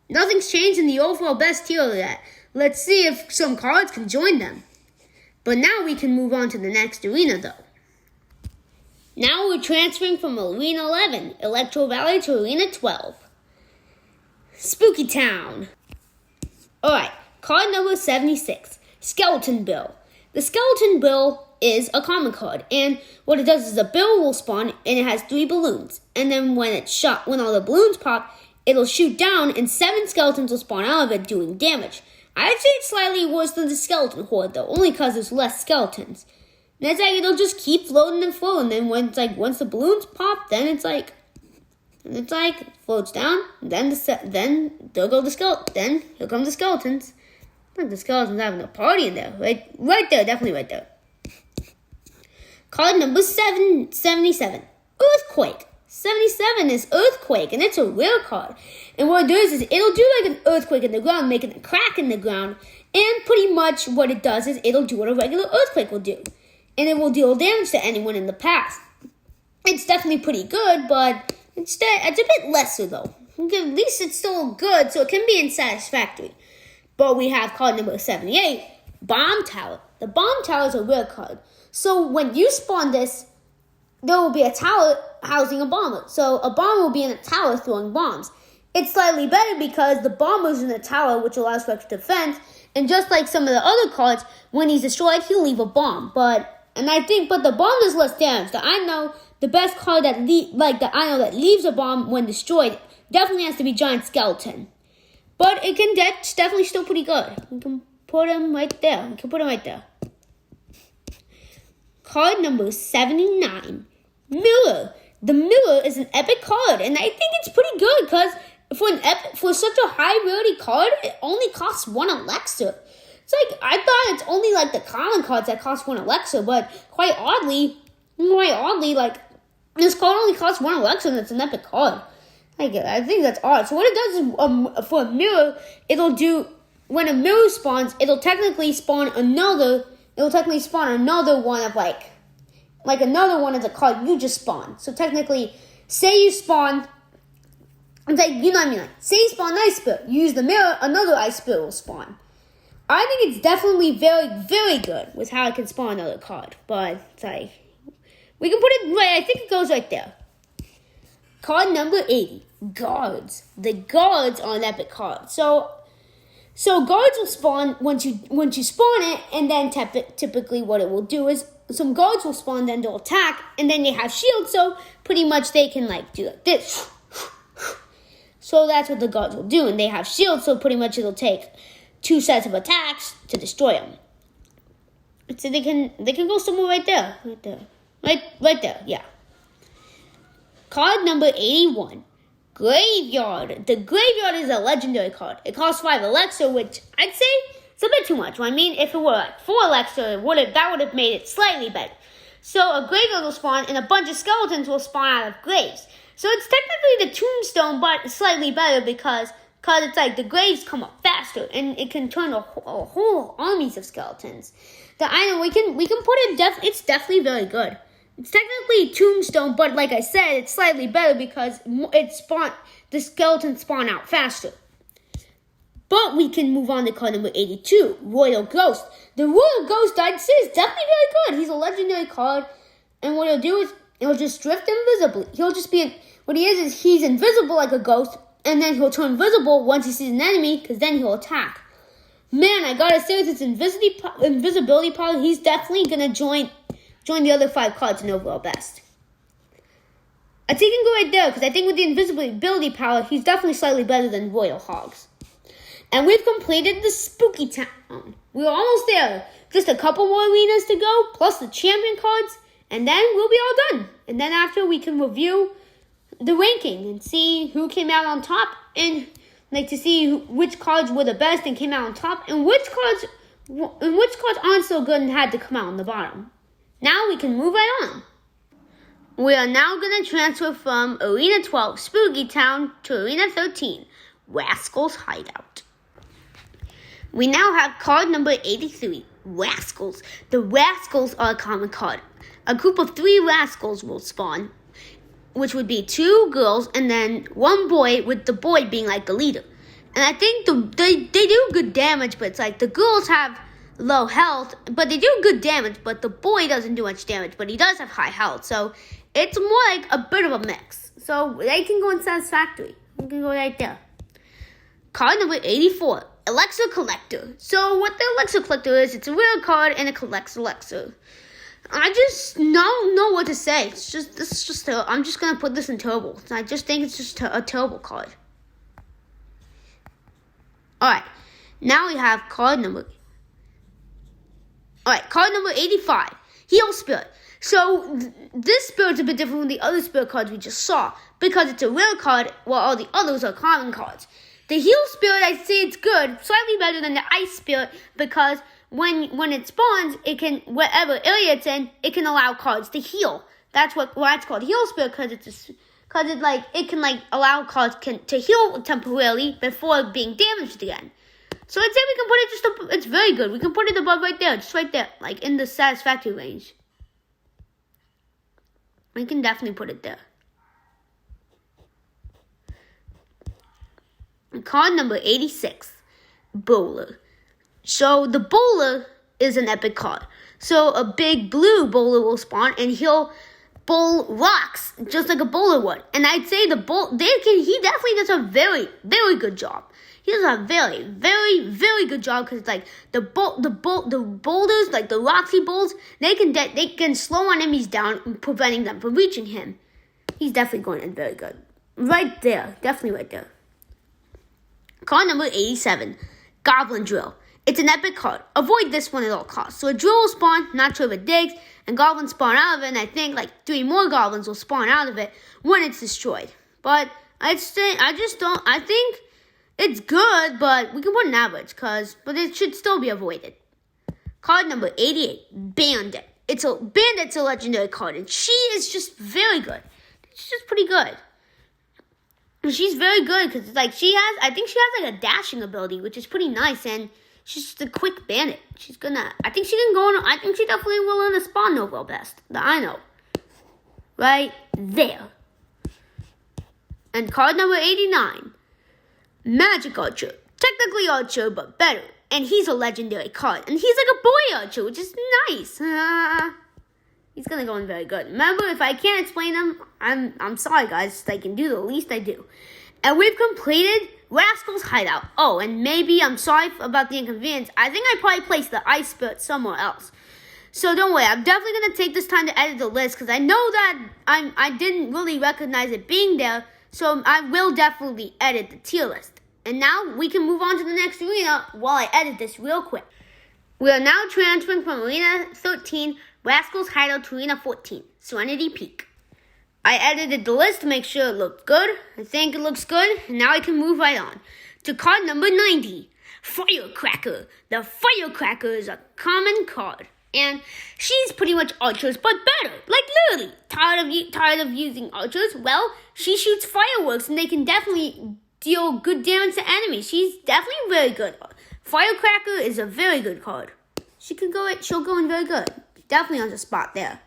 nothing's changed in the overall best tier yet. Let's see if some cards can join them. But now we can move on to the next arena, though. Now we're transferring from Arena 11, Electro Valley, to Arena 12, Spooky Town. Alright, card number 76, Skeleton Bill. The Skeleton Bill is a common card, and what it does is a bill will spawn, and it has 3 balloons. And then when all the balloons pop, it'll shoot down, and 7 skeletons will spawn out of it doing damage. I'd say it's slightly worse than the Skeleton Horde, though, only because there's less skeletons. And it's like it'll just keep floating and floating, and when once the balloons pop, then it's like floats down. Then they'll go the skeleton. Then here come the skeletons. Like the skeletons having a party in there, right there, definitely right there. Card number 77, Earthquake. 77 is Earthquake, and it's a rare card. And what it does is it'll do like an earthquake in the ground, making a crack in the ground. And pretty much what it does is it'll do what a regular earthquake will do. And it will deal damage to anyone in the path. It's definitely pretty good, but it's a bit lesser though. At least it's still good, so it can be in Satisfactory. But we have card number 78, Bomb Tower. The Bomb Tower is a rare card. So when you spawn this, there will be a tower housing a bomber. So a bomber will be in a tower throwing bombs. It's slightly better because the bomber's in the tower, which allows for extra defense. And just like some of the other cards, when he's destroyed, he'll leave a bomb. But the bomb does less damage. The best card that leaves a bomb when destroyed definitely has to be Giant Skeleton. But that's definitely still pretty good. We can put him right there. Card number 79, Mirror. The Mirror is an epic card, and I think it's pretty good because for such a high rarity card, it only costs 1 elixir. It's like, I thought it's only like the common cards that cost 1 elixir, but quite oddly, like, this card only costs 1 elixir and it's an epic card. I think that's odd. So what it does is, for a mirror, when a mirror spawns, it'll technically spawn another one of like another one of the card you just spawned. So technically, say you spawn, it's like, you know what I mean? Like, say you spawn Ice Spirit, you use the mirror, another Ice Spirit will spawn. I think it's definitely very, very good with how it can spawn another card. But it's like, we can put it right, I think it goes right there. Card number 80, Guards. The Guards are an epic card. So guards will spawn once you spawn it, and then typically what it will do is some guards will spawn, then they'll attack, and then they have shields, so pretty much they can like do like this. So that's what the guards will do, and they have shields, so pretty much it'll take 2 sets of attacks to destroy them. So they can go somewhere right there, yeah. Card number 81. Graveyard. The Graveyard is a legendary card. It costs 5 elixir, which I'd say it's a bit too much. I mean, if it were like 4 elixir, that would have made it slightly better. So a Graveyard will spawn, and a bunch of skeletons will spawn out of graves. So it's technically the Tombstone, but slightly better because it's like the graves come up faster, and it can turn a whole armies of skeletons. We can put it. It's definitely very good. It's technically Tombstone, but like I said, it's slightly better because the skeletons spawn out faster. But we can move on to card number 82, Royal Ghost. The Royal Ghost, I'd say, is definitely very good. He's a legendary card, and what he'll do is he'll just drift invisibly. He's invisible like a ghost, and then he'll turn invisible once he sees an enemy, because then he'll attack. Man, I gotta say, with his invisibility power, he's definitely gonna join the other 5 cards in overall best. I think he can go right there, because I think with the invisibility power, he's definitely slightly better than Royal Hogs. And we've completed the Spooky Town. We're almost there. Just a couple more arenas to go, plus the champion cards, and then we'll be all done. And then after, we can review the ranking and see who came out on top, and like to see which cards were the best and came out on top, and which cards aren't so good and had to come out on the bottom. Now we can move right on. We are now going to transfer from Arena 12, Spooky Town, to Arena 13, Rascal's Hideout. We now have card number 83, Rascals. The Rascals are a common card. A group of 3 Rascals will spawn, which would be 2 girls and then 1 boy, with the boy being like the leader. And I think they do good damage, but it's like the girls have low health, but they do good damage, but the boy doesn't do much damage, but he does have high health. So it's more like a bit of a mix. So they can go in Satisfactory. You can go right there. Card number 84, Elixir Collector. So what the Elixir Collector is, it's a rare card and it collects elixir. I just don't know what to say. I'm just gonna put this in terrible. I just think it's just a terrible card. Alright, now we have card number 85, Heal Spirit. So this spirit's a bit different from the other spirit cards we just saw because it's a rare card while all the others are common cards. The Heal Spirit, I'd say it's good, slightly better than the Ice Spirit because when it spawns, it can, whatever area it's in, it can allow cards to heal. That's why it's called Heal Spirit because it can allow cards to heal temporarily before being damaged again. So I'd say we can put it it's very good. We can put it above right there, just right there, like in the Satisfactory range. We can definitely put it there. Card number 86, Bowler. So the Bowler is an epic card. So a big blue bowler will spawn and he'll bowl rocks just like a bowler would. And I'd say he definitely does a very, very good job. He does a very, very, very good job because like the boulders, like the rocky bowls, they can slow enemies down, preventing them from reaching him. He's definitely going in very good. Right there, definitely right there. Card number 87, Goblin Drill. It's an epic card. Avoid this one at all costs. So a drill will spawn, not sure if it digs, and goblins spawn out of it, and I think like 3 more goblins will spawn out of it when it's destroyed. But I think it's good, but we can put an average, but it should still be avoided. Card number 88, Bandit. Bandit's a legendary card, and she is just very good. She's just pretty good. She's very good because I think she has like a dashing ability, which is pretty nice, and she's just a quick bandit. I think she definitely will in a Spawn Nova best that I know. Right there. And card number 89, Magic Archer. Technically Archer, but better. And he's a legendary card. And he's like a boy Archer, which is nice. He's gonna go in very good. Remember, if I can't explain him, I'm sorry guys. I can do the least I do. And we've completed Rascal's Hideout. Oh, and maybe I'm sorry about the inconvenience. I think I probably placed the Ice Spirit somewhere else. So don't worry, I'm definitely gonna take this time to edit the list because I know that I didn't really recognize it being there. So I will definitely edit the tier list. And now we can move on to the next arena while I edit this real quick. We are now transferring from Arena 13, Rascal's Hideout, to Arena 14, Serenity Peak. I edited the list to make sure it looked good. I think it looks good. And now I can move right on to card number 90, Firecracker. The Firecracker is a common card. And she's pretty much archers, but better. Like literally, tired of using archers? Well, she shoots fireworks and they can definitely deal good damage to enemies. She's definitely very good. Firecracker is a very good card. She'll go in very good. Definitely on the spot there.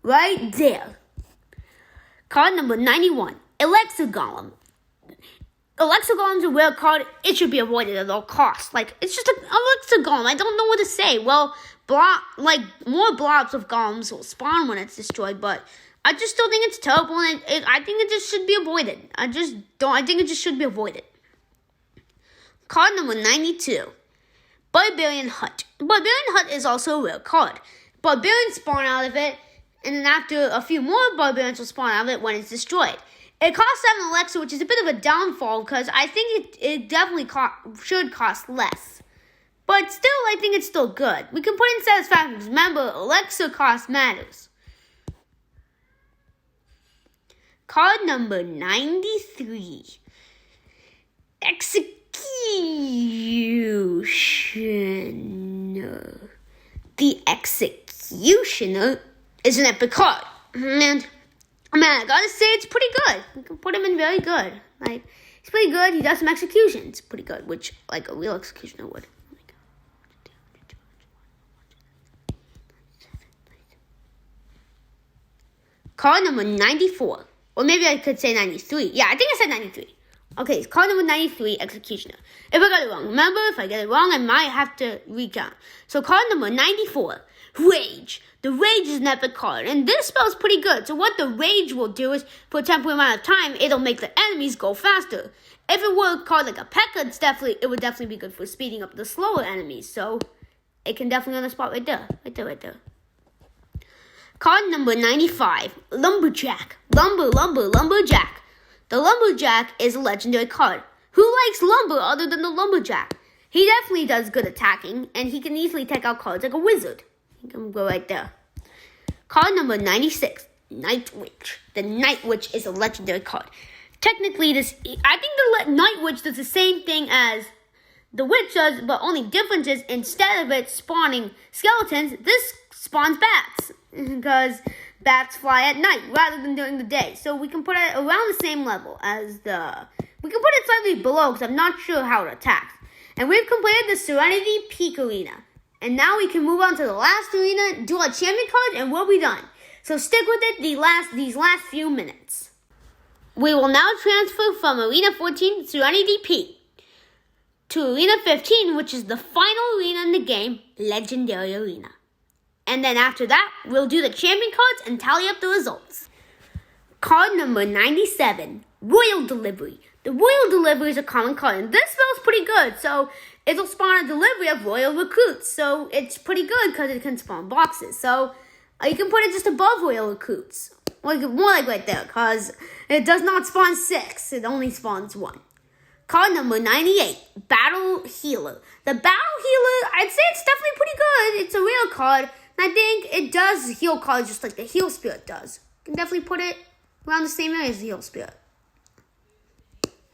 Right there. Card number 91, Elixir Golem. Elixir Golem's a rare card. It should be avoided at all costs. Like, it's just an Elixir Golem. I don't know what to say. Well, more blobs of golems will spawn when it's destroyed, but I just still think it's terrible, and I think it just should be avoided. I think it just should be avoided. Card number 92, Barbarian Hut. Barbarian Hut is also a rare card. Barbarians spawn out of it, and then after a few more barbarians will spawn out of it when it's destroyed. It costs 7 elixir, which is a bit of a downfall because I think it definitely should cost less. But still, I think it's still good. We can put in Satisfactory because remember, elixir cost matters. Card number 93, Executioner. The Executioner is an epic card. And man, I gotta say, it's pretty good. We can put him in very good. Like, he's pretty good. He does some executions. Pretty good, which, like, a real executioner would. Card number 94. Or maybe I could say 93. Yeah, I think I said 93. Okay, it's card number 93, Executioner. If I got it wrong, remember, if I get it wrong, I might have to recount. So card number 94, Rage. The Rage is an epic card, and this spell's pretty good. So what the Rage will do is, for a temporary amount of time, it'll make the enemies go faster. If it were a card like a P.E.K.K.A, it would definitely be good for speeding up the slower enemies. So it can definitely on the spot right there. Right there. Card number 95, Lumberjack. Lumberjack. The Lumberjack is a legendary card. Who likes lumber other than the Lumberjack? He definitely does good attacking, and he can easily take out cards like a wizard. He can go right there. Card number 96, Night Witch. The Night Witch is a legendary card. Technically, I think the Night Witch does the same thing as the Witch does, but only difference is instead of it spawning skeletons, this spawns bats. Because bats fly at night rather than during the day. So we can put it around the same level as we can put it slightly below because I'm not sure how it attacks. And we've completed the Serenity Peak Arena. And now we can move on to the last arena, do our champion cards, and we'll be done. So stick with it these last few minutes. We will now transfer from Arena 14, Serenity Peak, to Arena 15, which is the final arena in the game, Legendary Arena. And then after that, we'll do the champion cards and tally up the results. Card number 97, Royal Delivery. The Royal Delivery is a common card, and this spell's pretty good. So it'll spawn a delivery of royal recruits. So it's pretty good because it can spawn boxes. So you can put it just above royal recruits. Or more like right there, because it does not spawn 6. It only spawns 1. Card number 98, Battle Healer. The Battle Healer, I'd say it's definitely pretty good. It's a real card. And I think it does heal cards just like the Heal Spirit does. You can definitely put it around the same area as the Heal Spirit.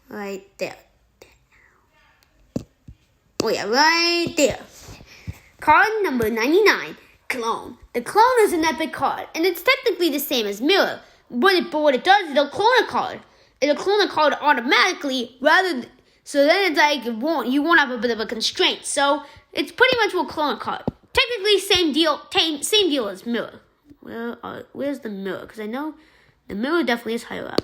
Right there. Oh yeah, right there. Card number 99, Clone. The Clone is an epic card, and it's technically the same as Mirror. But what it does, it'll clone a card. It'll clone a card automatically, so then it's like you won't have a bit of a constraint. So it's pretty much will clone a card. Technically, same deal as Mirror. Where's the Mirror? Because I know the Mirror definitely is higher up.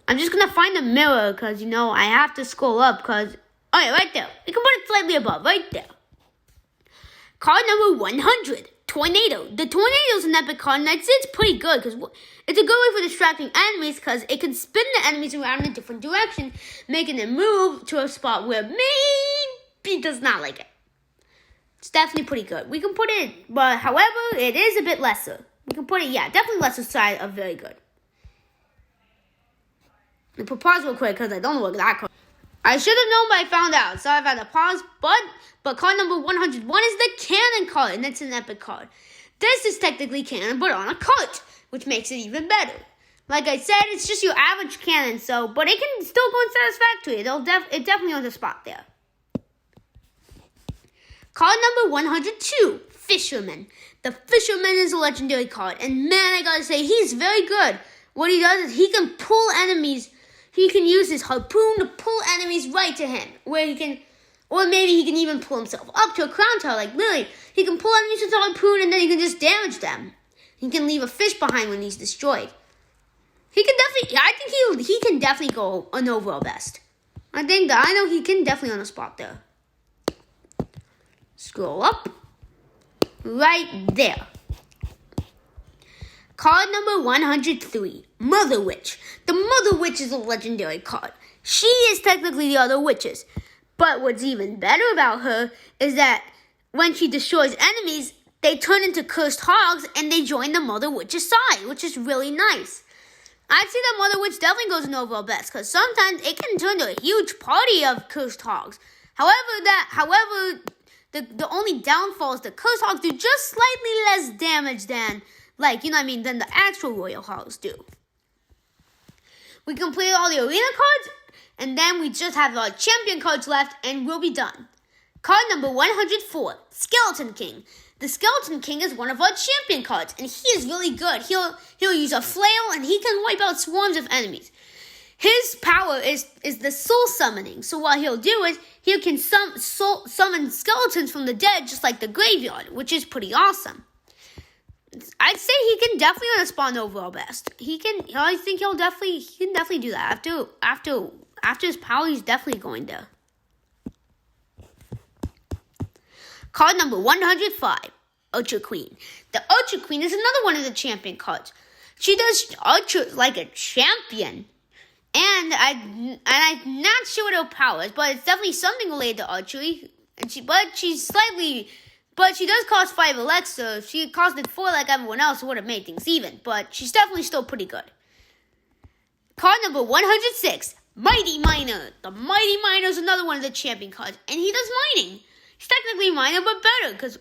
I'm just going to find the Mirror because, I have to scroll up because... Oh, yeah, right there. You can put it slightly above, right there. Card number 100, Tornado. The Tornado is an epic card, and I'd say it's pretty good because it's a good way for distracting enemies because it can spin the enemies around in a different direction, making them move to a spot where maybe does not like it. It's definitely pretty good. We can put it, but however, it is a bit lesser. We can put it, definitely lesser side of very good. Let me pause real quick because I don't know what that card. I should have known, but I found out. So I've had to pause, but card number 101 is the Cannon card, and it's an epic card. This is technically Cannon, but on a cart, which makes it even better. Like I said, it's just your average Cannon, but it can still go in Satisfactory. It definitely on the spot there. Card number 102, Fisherman. The Fisherman is a legendary card, and man, I gotta say, he's very good. What he does is he can pull enemies. He can use his harpoon to pull enemies right to him, or maybe he can even pull himself up to a crown tower like Lily. He can pull enemies with a harpoon, and then he can just damage them. He can leave a fish behind when he's destroyed. I think he can definitely go an overall best. I know he can definitely on the spot there. Scroll up. Right there. Card number 103, Mother Witch. The Mother Witch is a legendary card. She is technically the other witches. But what's even better about her is that when she destroys enemies, they turn into cursed hogs and they join the Mother Witch's side, which is really nice. I'd say that Mother Witch definitely goes in overall best because sometimes it can turn to a huge party of cursed hogs. However, the only downfall is the cursed hogs do just slightly less damage than the actual royal hogs do. We completed all the arena cards, and then we just have our champion cards left, and we'll be done. Card number 104, Skeleton King. The Skeleton King is one of our champion cards, and he is really good. He'll use a flail, and he can wipe out swarms of enemies. His power is the soul summoning. So what he'll do is he can summon skeletons from the dead, just like the graveyard, which is pretty awesome. I'd say he can definitely spawn overall best. He can definitely do that. After his power, he's definitely going to. Card number 105, Archer Queen. The Archer Queen is another one of the champion cards. She does archer like a champion. And I'm not sure what her power is, but it's definitely something related to archery. But she does cost 5 Alexa. If she costed 4 like everyone else, it would have made things even. But she's definitely still pretty good. Card number 106, Mighty Miner. The Mighty Miner is another one of the champion cards, and he does mining. He's technically miner, but better, because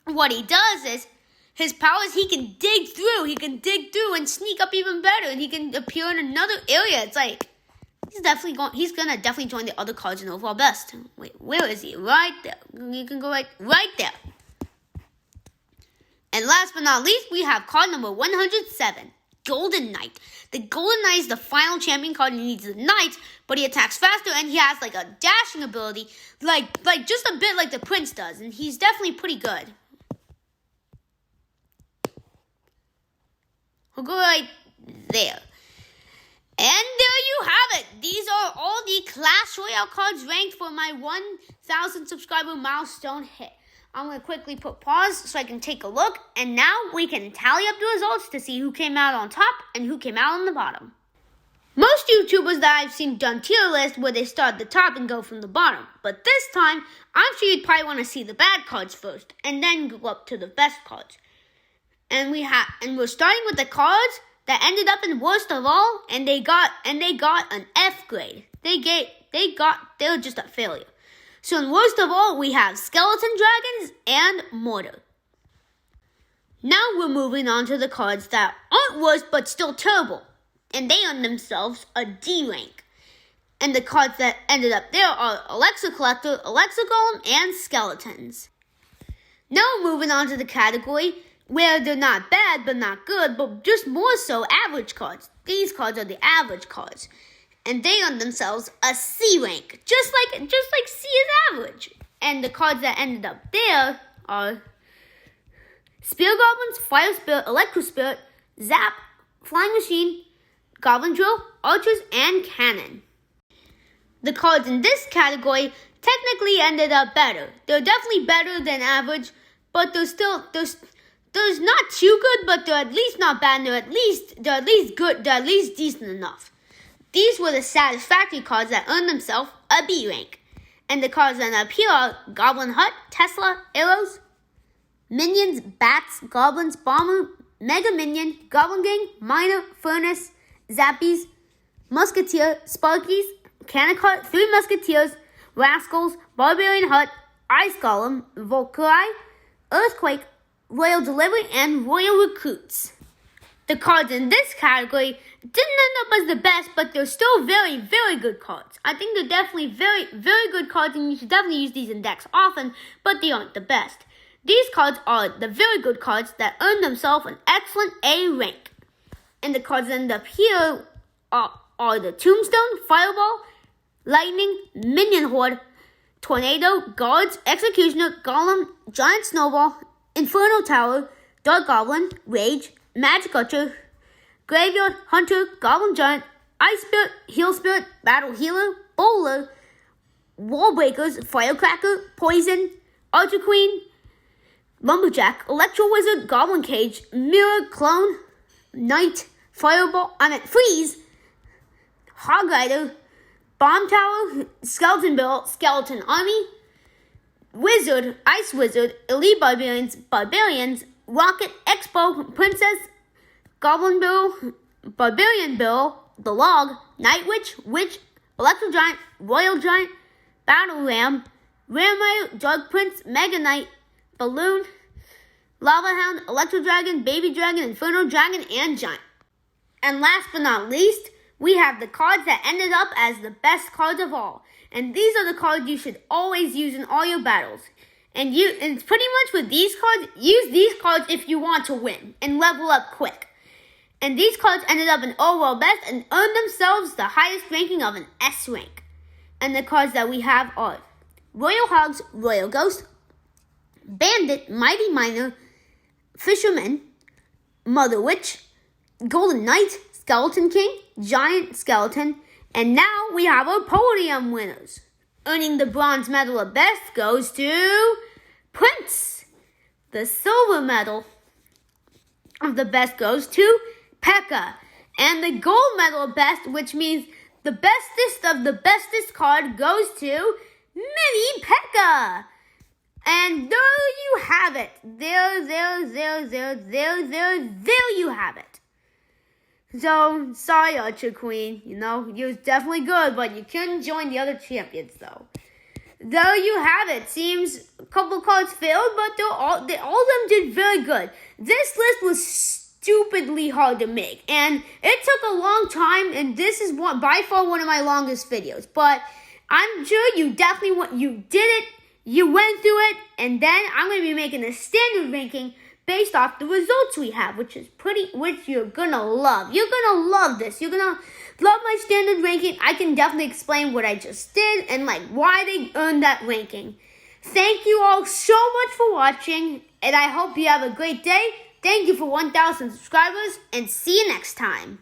what he does is, his power is he can dig through. He can dig through and sneak up even better, and he can appear in another area. It's like, he's gonna definitely join the other cards in overall best. Wait, where is he? Right there. You can go right there. And last but not least, we have card number 107, Golden Knight. The Golden Knight is the final champion card. He needs the Knight, but he attacks faster, and he has like a dashing ability, like just a bit like the Prince does, and he's definitely pretty good. We'll go right there. And there you have it. These are all the Clash Royale cards ranked for my 1,000 subscriber milestone hit. I'm going to quickly put pause so I can take a look. And now we can tally up the results to see who came out on top and who came out on the bottom. Most YouTubers that I've seen done tier lists where they start at the top and go from the bottom. But this time, I'm sure you'd probably want to see the bad cards first and then go up to the best cards. And we're starting with the cards that ended up in worst of all, and they got an F grade. They were just a failure. So in worst of all, we have Skeleton Dragons and Mortar. Now we're moving on to the cards that aren't worst but still terrible, and they earn themselves a D rank. And the cards that ended up there are Alexa Collector, Alexa Golem, and Skeletons. Now we're moving on to the category where they're not bad but not good, but just more so average cards. These cards are the average cards, and they earn themselves a C rank, just like C is average. And the cards that ended up there are Spear Goblins, Fire Spirit, Electro Spirit, Zap, Flying Machine, Goblin Drill, Archers, and Cannon. The cards in this category technically ended up better. They're definitely better than average, but there's not too good, but they're at least not bad, and they're at least good, they're at least decent enough. These were the Satisfactory cards that earned themselves a B rank. And the cards that up here are Goblin Hut, Tesla, Arrows, Minions, Bats, Goblins, Bomber, Mega Minion, Goblin Gang, Miner, Furnace, Zappies, Musketeer, Sparkies, Cannon Cart, 3 Musketeers, Rascals, Barbarian Hut, Ice Golem, Valkyrie, Earthquake, Royal Delivery, and Royal Recruits. The cards in this category didn't end up as the best, but they're still very, very good cards. I think they're definitely very, very good cards, and you should definitely use these in decks often, but they aren't the best. These cards are the very good cards that earn themselves an excellent A rank. And the cards that end up here are the Tombstone, Fireball, Lightning, Minion Horde, Tornado, Guards, Executioner, Golem, Giant Snowball, Inferno Tower, Dark Goblin, Rage, Magic Archer, Graveyard, Hunter, Goblin Giant, Ice Spirit, Heal Spirit, Battle Healer, Bowler, Wall Breakers, Firecracker, Poison, Archer Queen, Lumberjack, Electro Wizard, Goblin Cage, Mirror, Clone, Knight, Freeze, Hog Rider, Bomb Tower, Skeleton Barrel, Skeleton Army, Wizard, Ice Wizard, Elite Barbarians, Rocket, Expo, Princess, Goblin Barrel, Barbarian Barrel, The Log, Night Witch, Electro Giant, Royal Giant, Battle Ram, Ramire, Dark Prince, Mega Knight, Balloon, Lava Hound, Electro Dragon, Baby Dragon, Inferno Dragon, and Giant. And last but not least, we have the cards that ended up as the best cards of all. And these are the cards you should always use in all your battles. And it's pretty much with these cards, use these cards if you want to win and level up quick. And these cards ended up in overall best and earned themselves the highest ranking of an S rank. And the cards that we have are Royal Hogs, Royal Ghost, Bandit, Mighty Miner, Fisherman, Mother Witch, Golden Knight, Skeleton King, Giant Skeleton, and now we have our podium winners. Earning the bronze medal of best goes to Prince. The silver medal of the best goes to Pekka. And the gold medal best, which means the bestest of the bestest card, goes to Mini P.E.K.K.A. And there you have it. There you have it. So, sorry, Archer Queen. You know, you was definitely good, but you couldn't join the other champions, though. There you have it. Seems a couple cards failed, but all of them did very good. This list was stupidly hard to make, and it took a long time, and this is by far one of my longest videos. But I'm sure you definitely you did it. You went through it, and then I'm going to be making a standard ranking based off the results we have, which you're gonna love. You're gonna love this. You're gonna love my standard ranking. I can definitely explain what I just did and why they earned that ranking. Thank you all so much for watching, and I hope you have a great day. Thank you for 1,000 subscribers, and see you next time.